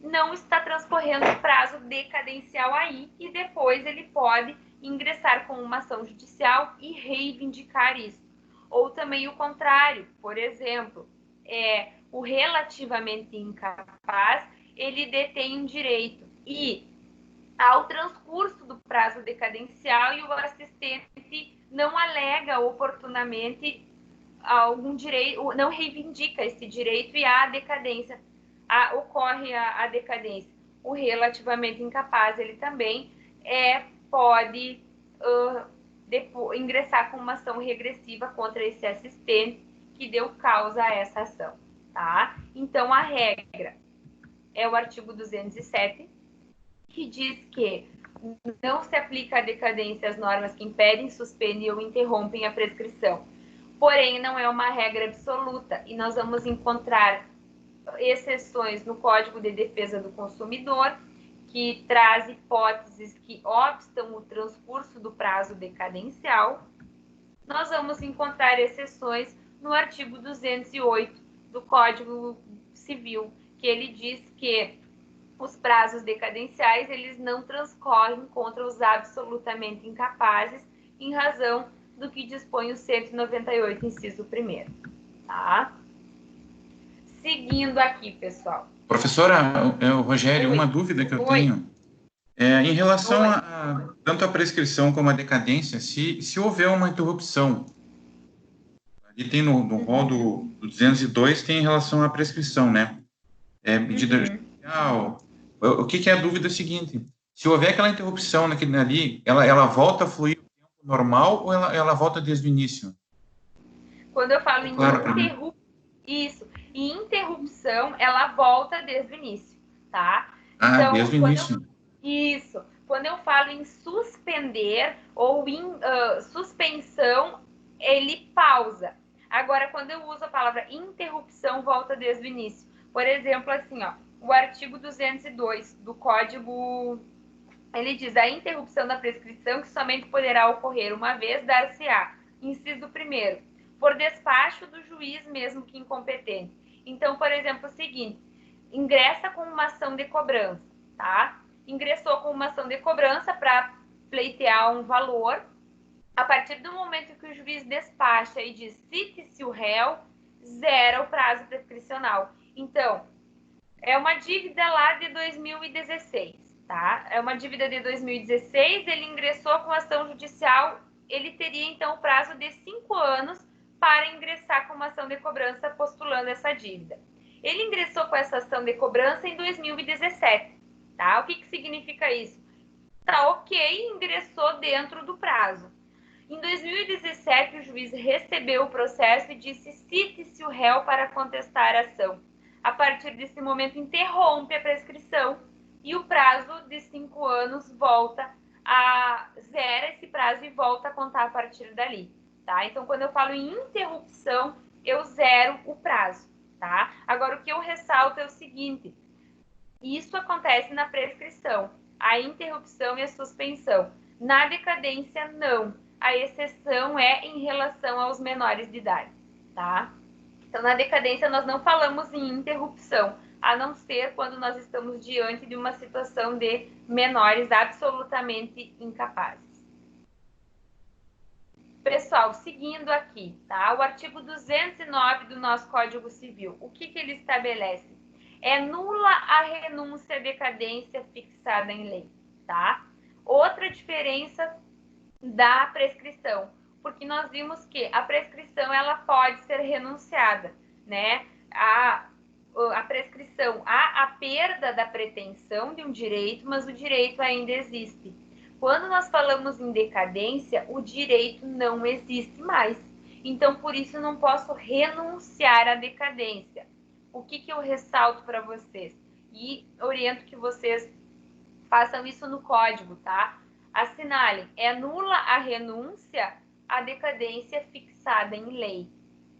não está transcorrendo o prazo decadencial aí e depois ele pode ingressar com uma ação judicial e reivindicar isso. Ou também o contrário, por exemplo, o relativamente incapaz, ele detém um direito e ao transcurso do prazo decadencial e o assistente não alega oportunamente algum direito, não reivindica esse direito e há decadência, ocorre a decadência. O relativamente incapaz, ele também pode ingressar com uma ação regressiva contra esse assistente que deu causa a essa ação, tá? Então, a regra é o artigo 207, que diz que não se aplica a decadência às normas que impedem, suspendem ou interrompem a prescrição. Porém, não é uma regra absoluta e nós vamos encontrar exceções no Código de Defesa do Consumidor, que traz hipóteses que obstam o transcurso do prazo decadencial. Nós vamos encontrar exceções no artigo 208 do Código Civil, que ele diz que os prazos decadenciais eles não transcorrem contra os absolutamente incapazes em razão do que dispõe o 198, inciso 1º, tá? Seguindo aqui, pessoal. Professora, Rogério, uma dúvida que eu tenho em relação a tanto a prescrição como a decadência, se houver uma interrupção, ali tem no rol do 202, tem em relação à prescrição, né? Medida judicial. O que é a dúvida seguinte? Se houver aquela interrupção naquele ali, ela volta a fluir no tempo normal ou ela volta desde o início? Quando eu falo em interrupção, ela volta desde o início, tá? Então, desde o início. Isso. Quando eu falo em suspender ou em suspensão, ele pausa. Agora, quando eu uso a palavra interrupção, volta desde o início. Por exemplo, assim, ó, o artigo 202 do Código, ele diz: a interrupção da prescrição que somente poderá ocorrer uma vez, dar-se-á, inciso 1º, por despacho do juiz mesmo que incompetente. Então, por exemplo, o seguinte, ingressa com uma ação de cobrança, tá? Ingressou com uma ação de cobrança para pleitear um valor. A partir do momento que o juiz despacha e diz cite-se o réu, zera o prazo prescricional. Então, é uma dívida lá de 2016, tá? É uma dívida de 2016, ele ingressou com ação judicial, ele teria, então, o prazo de 5 anos para ingressar com uma ação de cobrança postulando essa dívida. Ele ingressou com essa ação de cobrança em 2017, tá? O que significa isso? Tá ok, ingressou dentro do prazo. Em 2017, o juiz recebeu o processo e disse cite-se o réu para contestar a ação. A partir desse momento, interrompe a prescrição e o prazo de 5 anos zera esse prazo e volta a contar a partir dali, tá? Então, quando eu falo em interrupção, eu zero o prazo, tá? Agora, o que eu ressalto é o seguinte, isso acontece na prescrição, a interrupção e a suspensão. Na decadência, não. A exceção é em relação aos menores de idade, tá? Então, na decadência, nós não falamos em interrupção, a não ser quando nós estamos diante de uma situação de menores absolutamente incapazes. Pessoal, seguindo aqui, tá? O artigo 209 do nosso Código Civil, o que ele estabelece? É nula a renúncia à decadência fixada em lei, tá? Outra diferença da prescrição, porque nós vimos que a prescrição ela pode ser renunciada, né? A prescrição há a perda da pretensão de um direito, mas o direito ainda existe. Quando nós falamos em decadência, o direito não existe mais. Então, por isso, eu não posso renunciar à decadência. O que eu ressalto para vocês? E oriento que vocês façam isso no código, tá? Assinalem, é nula a renúncia à decadência fixada em lei,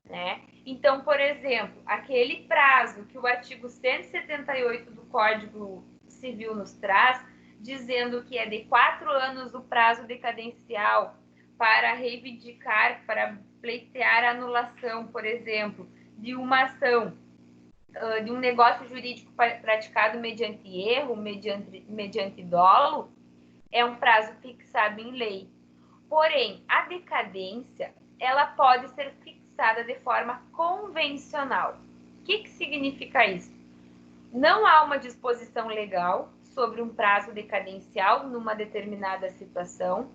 né? Então, por exemplo, aquele prazo que o artigo 178 do Código Civil nos traz, dizendo que é de 4 anos o prazo decadencial para reivindicar, para pleitear a anulação, por exemplo, de uma ação, de um negócio jurídico praticado mediante erro, mediante dolo, é um prazo fixado em lei. Porém, a decadência, ela pode ser fixada de forma convencional. O que significa isso? Não há uma disposição legal sobre um prazo decadencial numa determinada situação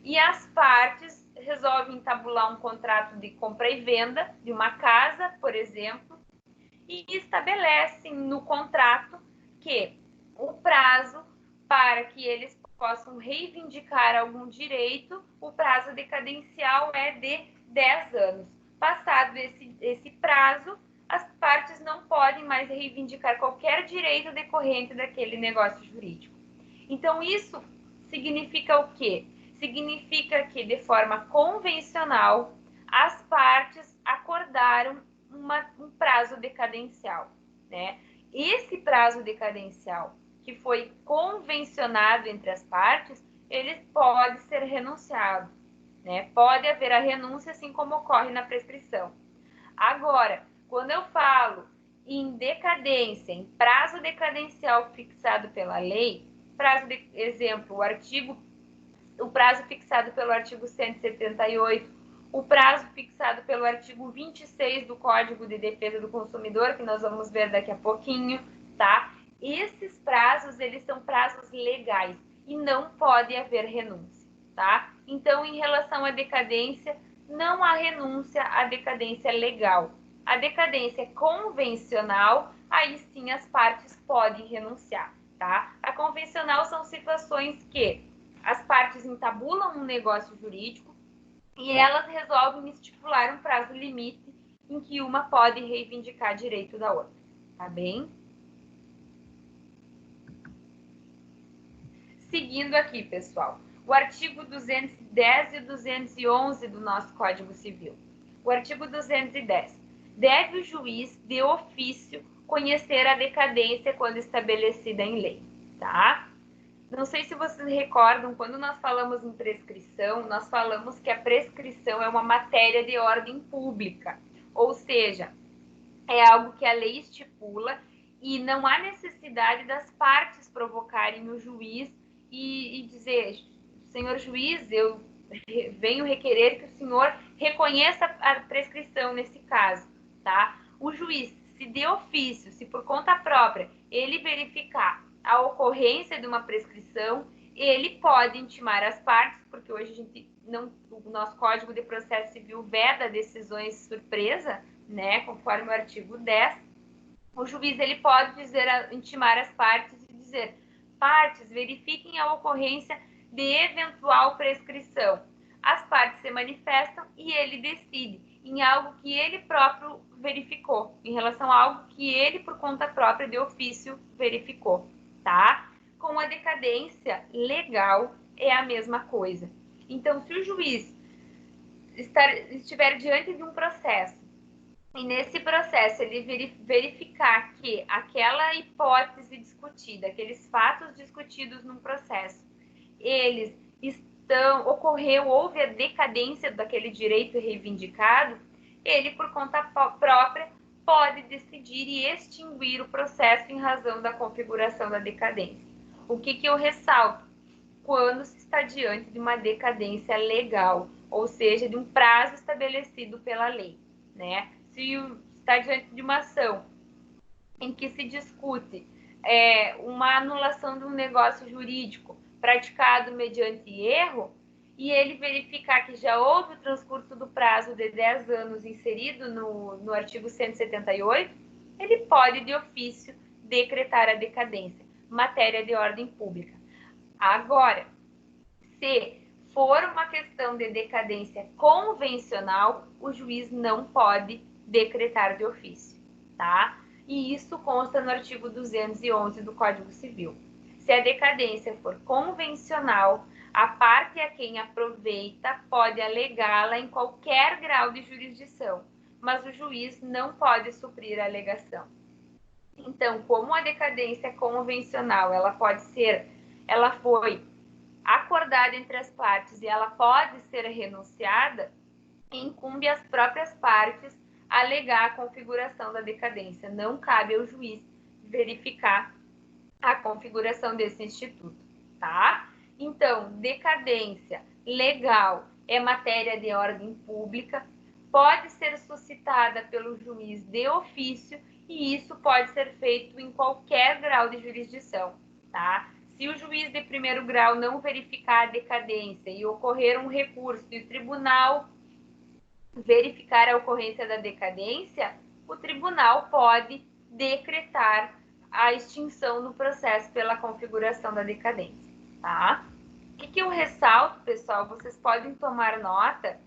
e as partes resolvem tabular um contrato de compra e venda de uma casa, por exemplo, e estabelecem no contrato que o prazo para que eles possam reivindicar algum direito, o prazo decadencial é de 10 anos. Passado esse prazo, as partes não podem mais reivindicar qualquer direito decorrente daquele negócio jurídico. Então, isso significa o quê? Significa que, de forma convencional, as partes acordaram um prazo decadencial, né? Esse prazo decadencial que foi convencionado entre as partes, ele pode ser renunciado, né? Pode haver a renúncia, assim como ocorre na prescrição. Agora, quando eu falo em decadência, em prazo decadencial fixado pela lei, exemplo, o prazo fixado pelo artigo 178, o prazo fixado pelo artigo 26 do Código de Defesa do Consumidor, que nós vamos ver daqui a pouquinho, tá? Esses prazos, eles são prazos legais e não pode haver renúncia, tá? Então, em relação à decadência, não há renúncia à decadência legal. A decadência convencional, aí sim as partes podem renunciar, tá? A convencional são situações que as partes entabulam um negócio jurídico e elas resolvem estipular um prazo limite em que uma pode reivindicar direito da outra, tá bem? Seguindo aqui, pessoal, o artigo 210 e 211 do nosso Código Civil. O artigo 210. Deve o juiz, de ofício, conhecer a decadência quando estabelecida em lei, tá? Não sei se vocês recordam, quando nós falamos em prescrição, nós falamos que a prescrição é uma matéria de ordem pública, ou seja, é algo que a lei estipula e não há necessidade das partes provocarem o juiz e dizer, senhor juiz, eu venho requerer que o senhor reconheça a prescrição nesse caso, tá? O juiz, se de ofício, se por conta própria, ele verificar a ocorrência de uma prescrição, ele pode intimar as partes, porque hoje a gente não, o nosso Código de Processo Civil veda decisões surpresa, né, conforme o artigo 10. O juiz ele pode intimar as partes e dizer: partes, verifiquem a ocorrência de eventual prescrição. As partes se manifestam e ele decide em algo que ele próprio verificou, em relação a algo que ele, por conta própria, de ofício, verificou, tá? Com a decadência legal é a mesma coisa. Então, se o juiz estiver diante de um processo e nesse processo ele verificar que aquela hipótese discutida, aqueles fatos discutidos num processo, eles houve a decadência daquele direito reivindicado, ele, por conta própria, pode decidir e extinguir o processo em razão da configuração da decadência. O que eu ressalto? Quando se está diante de uma decadência legal, ou seja, de um prazo estabelecido pela lei, né? Se está diante de uma ação em que se discute uma anulação de um negócio jurídico praticado mediante erro, e ele verificar que já houve o transcurso do prazo de 10 anos inserido no artigo 178, ele pode, de ofício, decretar a decadência, matéria de ordem pública. Agora, se for uma questão de decadência convencional, o juiz não pode decretar de ofício, tá? E isso consta no artigo 211 do Código Civil. Se a decadência for convencional, a parte a quem aproveita pode alegá-la em qualquer grau de jurisdição, mas o juiz não pode suprir a alegação. Então, como a decadência convencional, ela foi acordada entre as partes e ela pode ser renunciada, incumbe às próprias partes alegar a configuração da decadência. Não cabe ao juiz verificar a configuração desse instituto, tá? Então, decadência legal é matéria de ordem pública, pode ser suscitada pelo juiz de ofício e isso pode ser feito em qualquer grau de jurisdição, tá? Se o juiz de primeiro grau não verificar a decadência e ocorrer um recurso e o tribunal verificar a ocorrência da decadência, o tribunal pode decretar a extinção no processo pela configuração da decadência, tá? O que eu ressalto, pessoal, vocês podem tomar nota,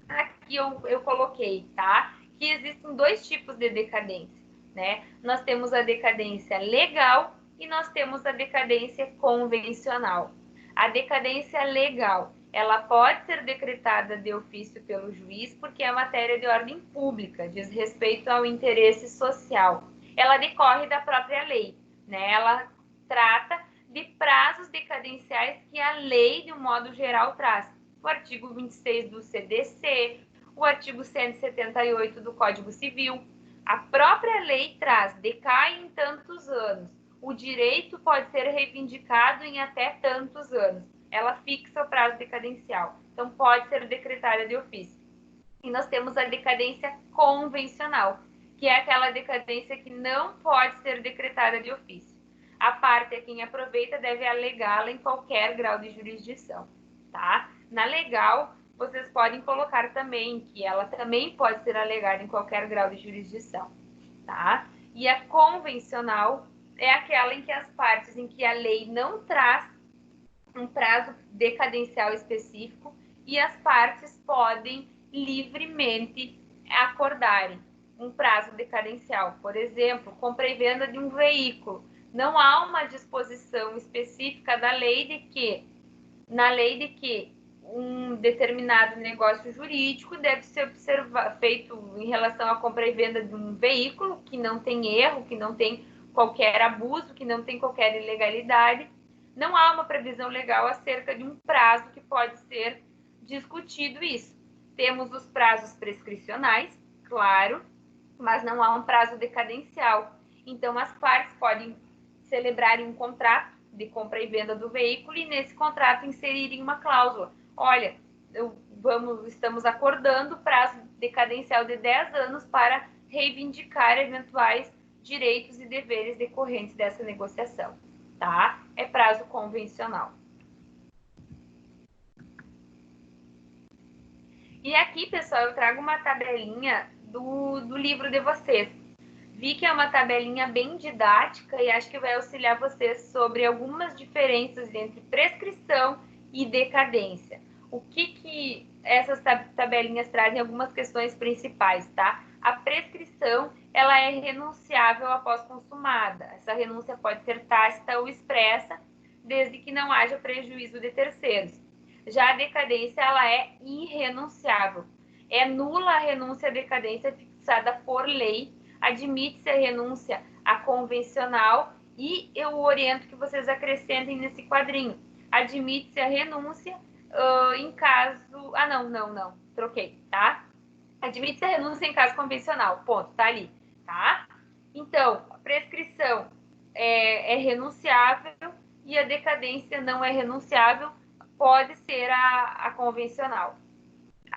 aqui eu coloquei, tá? Que existem dois tipos de decadência, né? Nós temos a decadência legal e nós temos a decadência convencional. A decadência legal, ela pode ser decretada de ofício pelo juiz porque é matéria de ordem pública, diz respeito ao interesse social. Ela decorre da própria lei, né? Ela trata de prazos decadenciais que a lei, de um modo geral, traz. O artigo 26 do CDC, o artigo 178 do Código Civil. A própria lei traz, decai em tantos anos. O direito pode ser reivindicado em até tantos anos. Ela fixa o prazo decadencial. Então, pode ser decretada de ofício. E nós temos a decadência convencional, que é aquela decadência que não pode ser decretada de ofício. A parte a quem aproveita deve alegá-la em qualquer grau de jurisdição, tá? Na legal, vocês podem colocar também que ela também pode ser alegada em qualquer grau de jurisdição, tá? E a convencional é aquela em que as partes em que a lei não traz um prazo decadencial específico e as partes podem livremente acordarem um prazo decadencial. Por exemplo, compra e venda de um veículo. Não há uma disposição específica da lei de que um determinado negócio jurídico deve ser feito em relação à compra e venda de um veículo que não tem erro, que não tem qualquer abuso, que não tem qualquer ilegalidade. Não há uma previsão legal acerca de um prazo que pode ser discutido isso. Temos os prazos prescricionais, claro, mas não há um prazo decadencial. Então, as partes podem celebrarem um contrato de compra e venda do veículo e nesse contrato inserirem uma cláusula. Olha, estamos acordando prazo decadencial de 10 anos para reivindicar eventuais direitos e deveres decorrentes dessa negociação, tá? É prazo convencional. E aqui, pessoal, eu trago uma tabelinha do livro de vocês. Vi que é uma tabelinha bem didática e acho que vai auxiliar vocês sobre algumas diferenças entre prescrição e decadência. O que essas tabelinhas trazem? Algumas questões principais, tá? A prescrição, ela é renunciável após consumada. Essa renúncia pode ser tácita ou expressa, desde que não haja prejuízo de terceiros. Já a decadência, ela é irrenunciável. É nula a renúncia à decadência fixada por lei. Admite-se a renúncia à convencional e eu oriento que vocês acrescentem nesse quadrinho. Admite-se a renúncia em caso... Ah, não. Troquei, tá? Admite-se a renúncia em caso convencional. Ponto, tá ali, tá? Então, a prescrição é renunciável e a decadência não é renunciável, pode ser a convencional.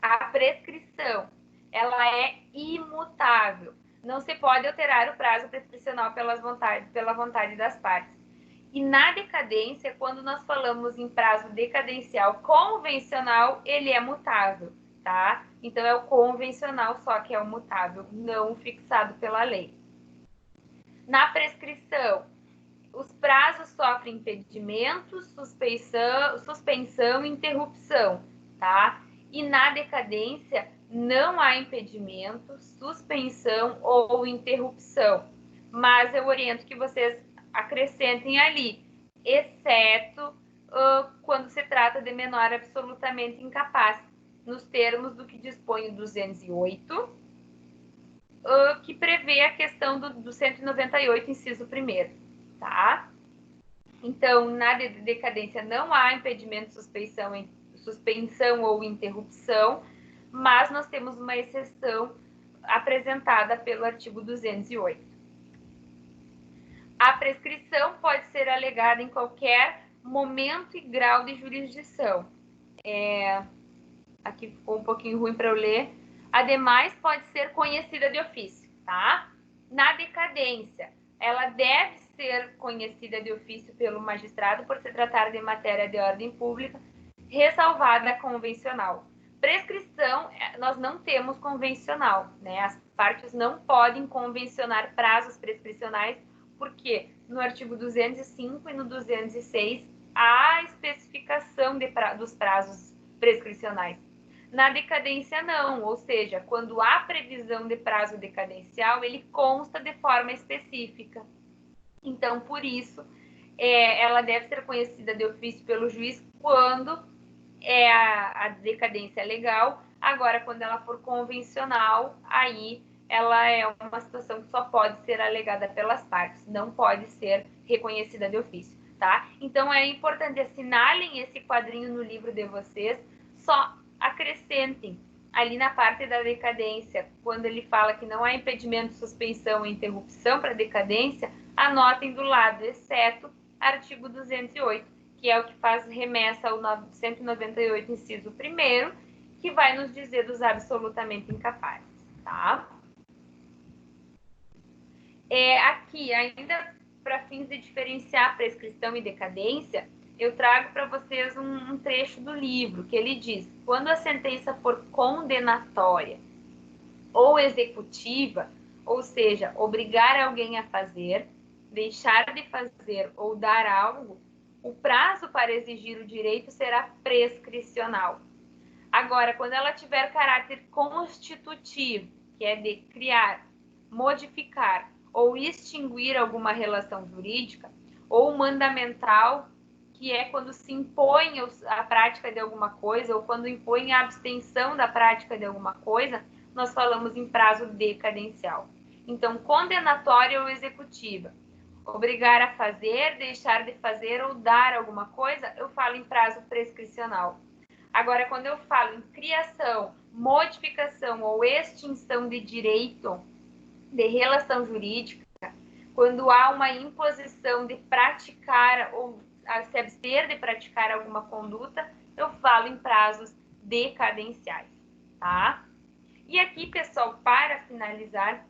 A prescrição, ela é imutável. Não se pode alterar o prazo prescricional pela vontade das partes. E na decadência, quando nós falamos em prazo decadencial convencional, ele é mutável, tá? Então, é o convencional só que é o mutável, não fixado pela lei. Na prescrição, os prazos sofrem impedimento, suspensão e interrupção, tá? E na decadência, não há impedimento, suspensão ou interrupção. Mas eu oriento que vocês acrescentem ali, exceto quando se trata de menor absolutamente incapaz, nos termos do que dispõe o 208, que prevê a questão do 198, inciso 1º, tá? Então, na decadência não há impedimento, suspensão ou interrupção, mas nós temos uma exceção apresentada pelo artigo 208. A prescrição pode ser alegada em qualquer momento e grau de jurisdição. Aqui ficou um pouquinho ruim para eu ler. Ademais, pode ser conhecida de ofício, tá? Na decadência, ela deve ser conhecida de ofício pelo magistrado por se tratar de matéria de ordem pública, ressalvada a convencional. Prescrição, nós não temos convencional, né? As partes não podem convencionar prazos prescricionais, porque no artigo 205 e no 206 há especificação dos prazos prescricionais. Na decadência, não, ou seja, quando há previsão de prazo decadencial, ele consta de forma específica. Então, por isso, ela deve ser conhecida de ofício pelo juiz quando é a decadência legal. Agora, quando ela for convencional, aí ela é uma situação que só pode ser alegada pelas partes, não pode ser reconhecida de ofício, tá? Então, é importante assinalem esse quadrinho no livro de vocês, só acrescentem ali na parte da decadência, quando ele fala que não há impedimento, suspensão ou interrupção para decadência, anotem do lado, exceto artigo 208, que é o que faz remessa ao 198, inciso 1º, que vai nos dizer dos absolutamente incapazes, tá? Aqui, ainda para fins de diferenciar prescrição e decadência, eu trago para vocês um trecho do livro, que ele diz: quando a sentença for condenatória ou executiva, ou seja, obrigar alguém a fazer, deixar de fazer ou dar algo, o prazo para exigir o direito será prescricional. Agora, quando ela tiver caráter constitutivo, que é de criar, modificar ou extinguir alguma relação jurídica, ou mandamental, que é quando se impõe a prática de alguma coisa, ou quando impõe a abstenção da prática de alguma coisa, nós falamos em prazo decadencial. Então, condenatória ou executiva. Obrigar a fazer, deixar de fazer ou dar alguma coisa, eu falo em prazo prescricional. Agora, quando eu falo em criação, modificação ou extinção de direito, de relação jurídica, quando há uma imposição de praticar ou se abster de praticar alguma conduta, eu falo em prazos decadenciais, tá? E aqui, pessoal, para finalizar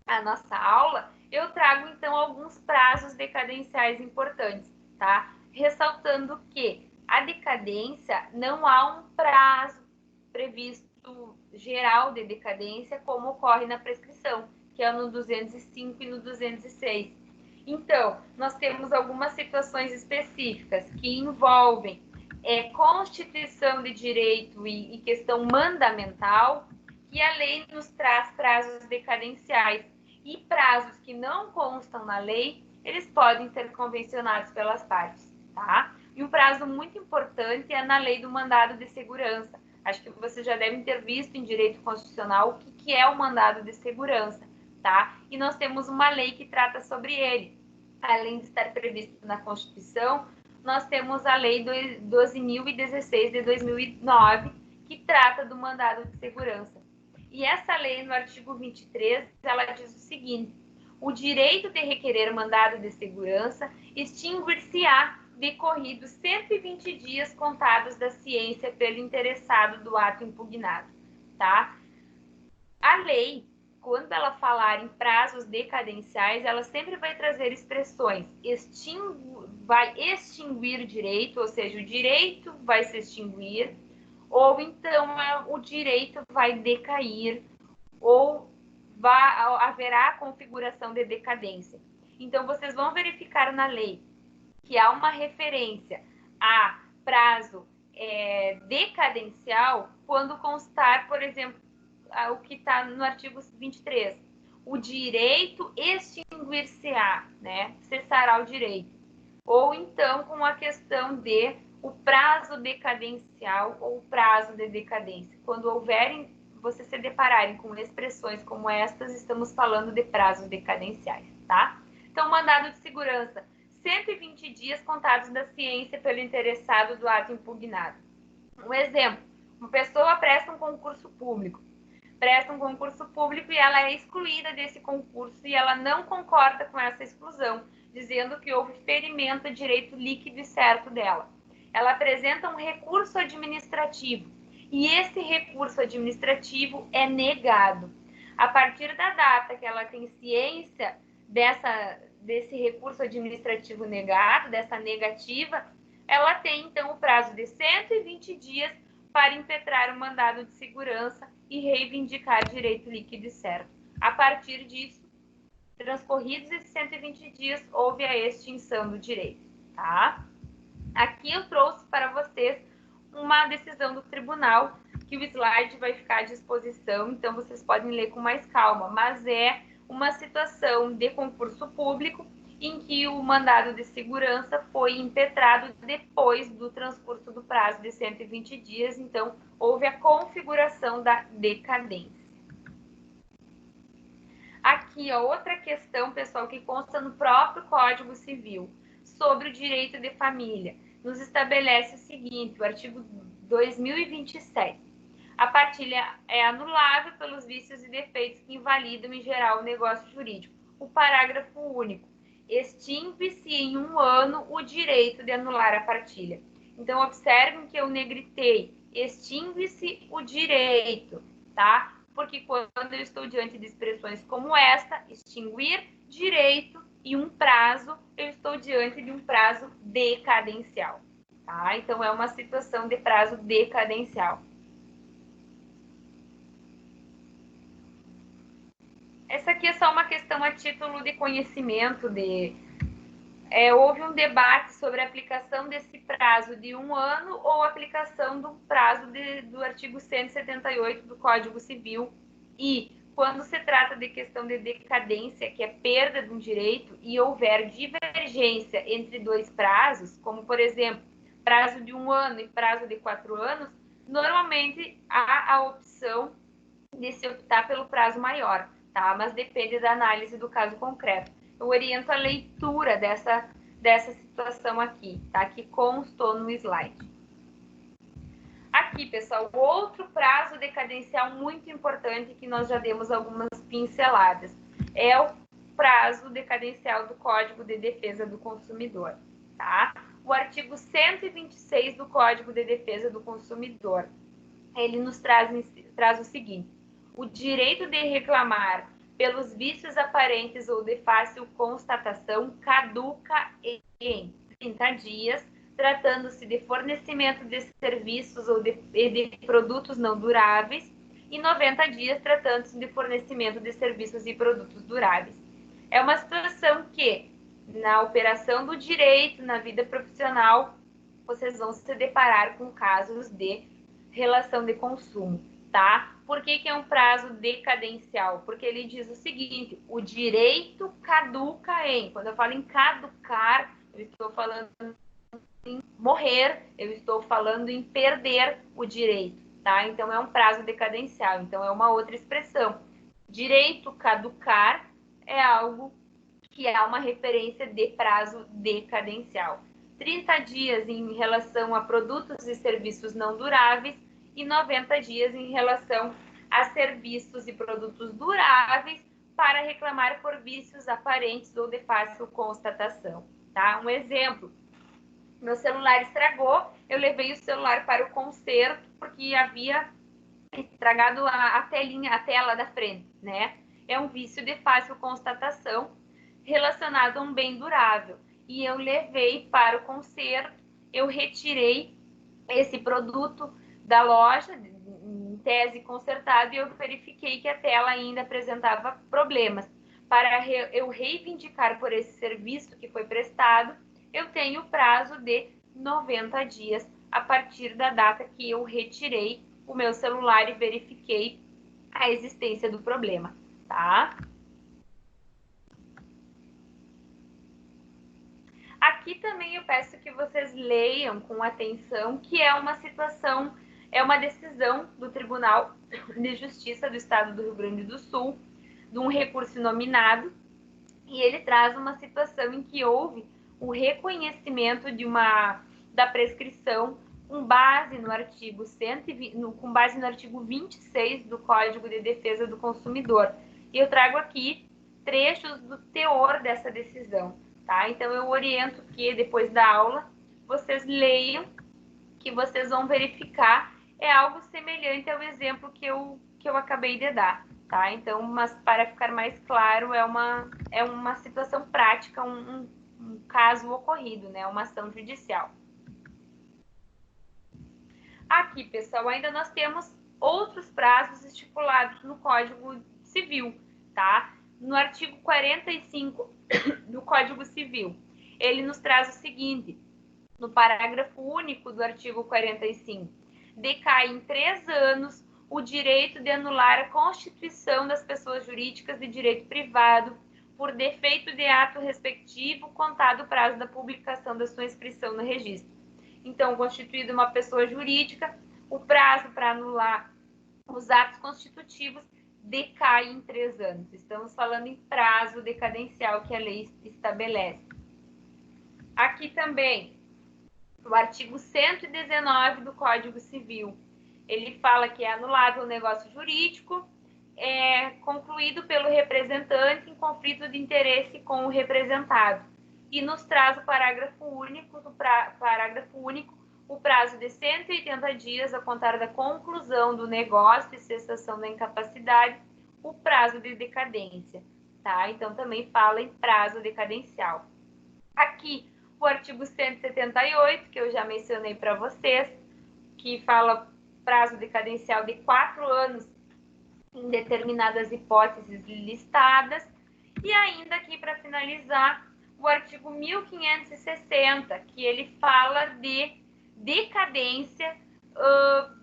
a nossa aula, eu trago, então, alguns prazos decadenciais importantes, tá? Ressaltando que a decadência não há um prazo previsto geral de decadência, como ocorre na prescrição, que é no 205 e no 206. Então, nós temos algumas situações específicas que envolvem constituição de direito e questão mandamental, que a lei nos traz prazos decadenciais. E prazos que não constam na lei, eles podem ser convencionados pelas partes, tá? E um prazo muito importante é na lei do mandado de segurança. Acho que vocês já devem ter visto em direito constitucional o que é o mandado de segurança, tá? E nós temos uma lei que trata sobre ele. Além de estar previsto na Constituição, nós temos a Lei 12.016 de 2009, que trata do mandado de segurança. E essa lei, no artigo 23, ela diz o seguinte: o direito de requerer mandado de segurança extinguir-se-á decorridos 120 dias contados da ciência pelo interessado do ato impugnado, tá? A lei, quando ela falar em prazos decadenciais, ela sempre vai trazer expressões vai extinguir direito, ou seja, o direito vai se extinguir, ou então o direito vai decair, ou haverá configuração de decadência. Então, vocês vão verificar na lei que há uma referência a prazo decadencial quando constar, por exemplo, o que está no artigo 23. O direito extinguir-se-á, né? Cessará o direito. Ou então com a questão de o prazo decadencial ou prazo de decadência. Quando vocês se depararem com expressões como estas, estamos falando de prazos decadenciais, tá? Então, mandado de segurança, 120 dias contados da ciência pelo interessado do ato impugnado. Um exemplo, uma pessoa presta um concurso público e ela é excluída desse concurso e ela não concorda com essa exclusão, dizendo que houve ferimento a direito líquido e certo dela. Ela apresenta um recurso administrativo e esse recurso administrativo é negado. A partir da data que ela tem ciência desse recurso administrativo negado, dessa negativa, ela tem, então, o prazo de 120 dias para impetrar o mandado de segurança e reivindicar direito líquido e certo. A partir disso, transcorridos esses 120 dias, houve a extinção do direito, tá? Aqui eu trouxe para vocês uma decisão do tribunal, que o slide vai ficar à disposição, então vocês podem ler com mais calma, mas é uma situação de concurso público em que o mandado de segurança foi impetrado depois do transcurso do prazo de 120 dias, então houve a configuração da decadência. Aqui, ó, outra questão, pessoal, que consta no próprio Código Civil, sobre o direito de família, nos estabelece o seguinte, o artigo 2027. A partilha é anulável pelos vícios e defeitos que invalidam, em geral, o negócio jurídico. O parágrafo único. Extingue-se em 1 ano o direito de anular a partilha. Então, observem que eu negritei. Extingue-se o direito, tá? Porque quando eu estou diante de expressões como esta, extinguir direito e um prazo, eu estou diante de um prazo decadencial, tá? Então, é uma situação de prazo decadencial. Essa aqui é só uma questão a título de conhecimento. Houve um debate sobre a aplicação desse prazo de 1 ano ou a aplicação do prazo do artigo 178 do Código Civil. E quando se trata de questão de decadência, que é perda de um direito, e houver divergência entre 2 prazos, como, por exemplo, prazo de 1 ano e prazo de 4 anos, normalmente há a opção de se optar pelo prazo maior, tá? Mas depende da análise do caso concreto. Eu oriento a leitura dessa situação aqui, tá? Que constou no slide. Aqui, pessoal, outro prazo decadencial muito importante que nós já demos algumas pinceladas é o prazo decadencial do Código de Defesa do Consumidor, tá? o artigo 126 do Código de Defesa do Consumidor. Ele nos traz o seguinte: o direito de reclamar pelos vícios aparentes ou de fácil constatação caduca em 30 dias, tratando-se de fornecimento de serviços ou de produtos não duráveis, e 90 dias, tratando-se de fornecimento de serviços e produtos duráveis. É uma situação que, na operação do direito, na vida profissional, vocês vão se deparar com casos de relação de consumo, tá? Por que é um prazo decadencial? Porque ele diz o seguinte: o direito caduca em... Quando eu falo em caducar, eu estou falando em morrer, eu estou falando em perder o direito, tá? Então, é um prazo decadencial. Então, é uma outra expressão. Direito caducar é algo que é uma referência de prazo decadencial. 30 dias em relação a produtos e serviços não duráveis e 90 dias em relação a serviços e produtos duráveis para reclamar por vícios aparentes ou de fácil constatação, tá? Um exemplo: meu celular estragou, eu levei o celular para o conserto porque havia estragado a tela da frente, né? É um vício de fácil constatação relacionado a um bem durável. E eu levei para o conserto, eu retirei esse produto da loja, em tese consertado, e eu verifiquei que a tela ainda apresentava problemas. Para eu reivindicar por esse serviço que foi prestado, eu tenho prazo de 90 dias a partir da data que eu retirei o meu celular e verifiquei a existência do problema, tá? Aqui também eu peço que vocês leiam com atenção que é uma situação, é uma decisão do Tribunal de Justiça do Estado do Rio Grande do Sul, de um recurso nominado, e ele traz uma situação em que houve o reconhecimento da prescrição com base no artigo 26 do Código de Defesa do Consumidor. E eu trago aqui trechos do teor dessa decisão, tá? Então, eu oriento que, depois da aula, vocês leiam, que vocês vão verificar. É algo semelhante ao exemplo que eu acabei de dar, tá? Então, mas para ficar mais claro, é uma situação prática, um caso ocorrido, né? Uma ação judicial. Aqui, pessoal, ainda nós temos outros prazos estipulados no Código Civil, tá? No artigo 45 do Código Civil, ele nos traz o seguinte: no parágrafo único do artigo 45, decai em 3 anos o direito de anular a constituição das pessoas jurídicas de direito privado por defeito de ato respectivo, contado o prazo da publicação da sua inscrição no registro. Então, constituída uma pessoa jurídica, o prazo para anular os atos constitutivos decai em 3 anos. Estamos falando em prazo decadencial que a lei estabelece. Aqui também, o artigo 119 do Código Civil, ele fala que é anulado o negócio jurídico concluído pelo representante em conflito de interesse com o representado. E nos traz o parágrafo único, o prazo de 180 dias a contar da conclusão do negócio e cessação da incapacidade, o prazo de decadência, tá? Então, também fala em prazo decadencial. Aqui, o artigo 178, que eu já mencionei para vocês, que fala prazo decadencial de 4 anos em determinadas hipóteses listadas. E ainda aqui, para finalizar, o artigo 1560, que ele fala de decadência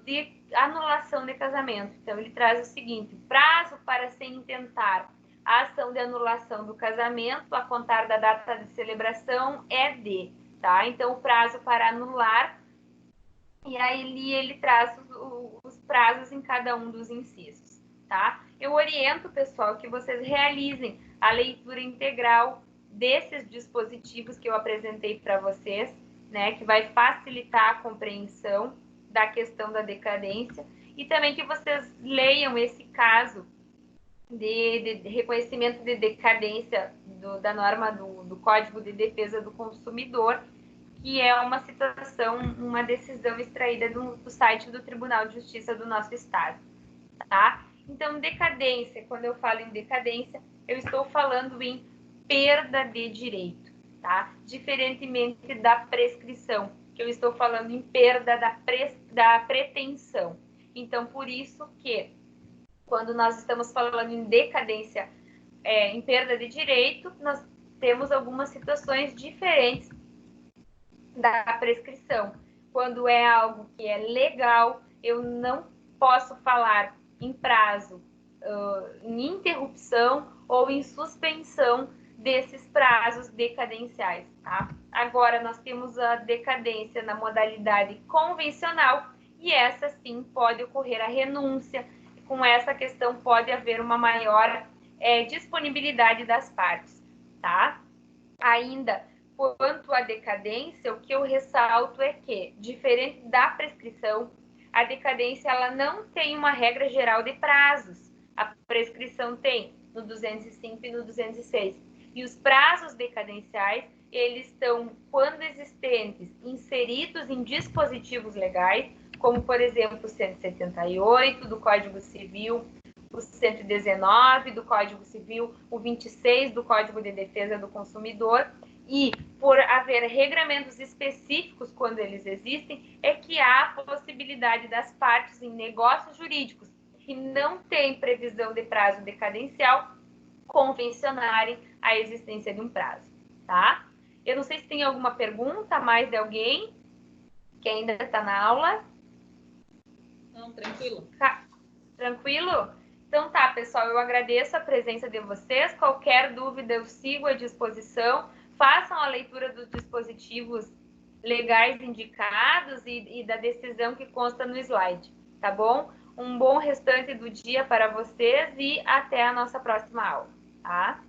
de anulação de casamento. Então, ele traz o seguinte: o prazo para se intentar a ação de anulação do casamento a contar da data de celebração tá? Então, o prazo para anular, e aí ele traz os prazos em cada um dos incisos, tá? Eu oriento, pessoal, que vocês realizem a leitura integral desses dispositivos que eu apresentei para vocês, né, que vai facilitar a compreensão da questão da decadência, e também que vocês leiam esse caso de reconhecimento de decadência da norma do Código de Defesa do Consumidor, que é uma situação, uma decisão extraída do site do Tribunal de Justiça do nosso estado, tá? Então, decadência, quando eu falo em decadência, eu estou falando em perda de direito, tá? Diferentemente da prescrição, que eu estou falando em perda da pretensão. Então, por isso que, quando nós estamos falando em decadência, em perda de direito, nós temos algumas situações diferentes da prescrição. Quando é algo que é legal, eu não posso falar em prazo, em interrupção ou em suspensão desses prazos decadenciais, tá? Agora, nós temos a decadência na modalidade convencional e essa sim pode ocorrer a renúncia. Com essa questão pode haver uma maior disponibilidade das partes, tá? Ainda, quanto à decadência, o que eu ressalto é que, diferente da prescrição, a decadência ela não tem uma regra geral de prazos. A prescrição tem no 205 e no 206. E os prazos decadenciais, eles estão, quando existentes, inseridos em dispositivos legais, como, por exemplo, o 178 do Código Civil, o 119 do Código Civil, o 26 do Código de Defesa do Consumidor, e por haver regramentos específicos quando eles existem, é que há a possibilidade das partes em negócios jurídicos que não têm previsão de prazo decadencial convencionarem a existência de um prazo, tá? Eu não sei se tem alguma pergunta mais de alguém que ainda está na aula. Não, tranquilo. Tranquilo? Então tá, pessoal, eu agradeço a presença de vocês. Qualquer dúvida eu sigo à disposição. Façam a leitura dos dispositivos legais indicados e da decisão que consta no slide, tá bom? Um bom restante do dia para vocês e até a nossa próxima aula, tá?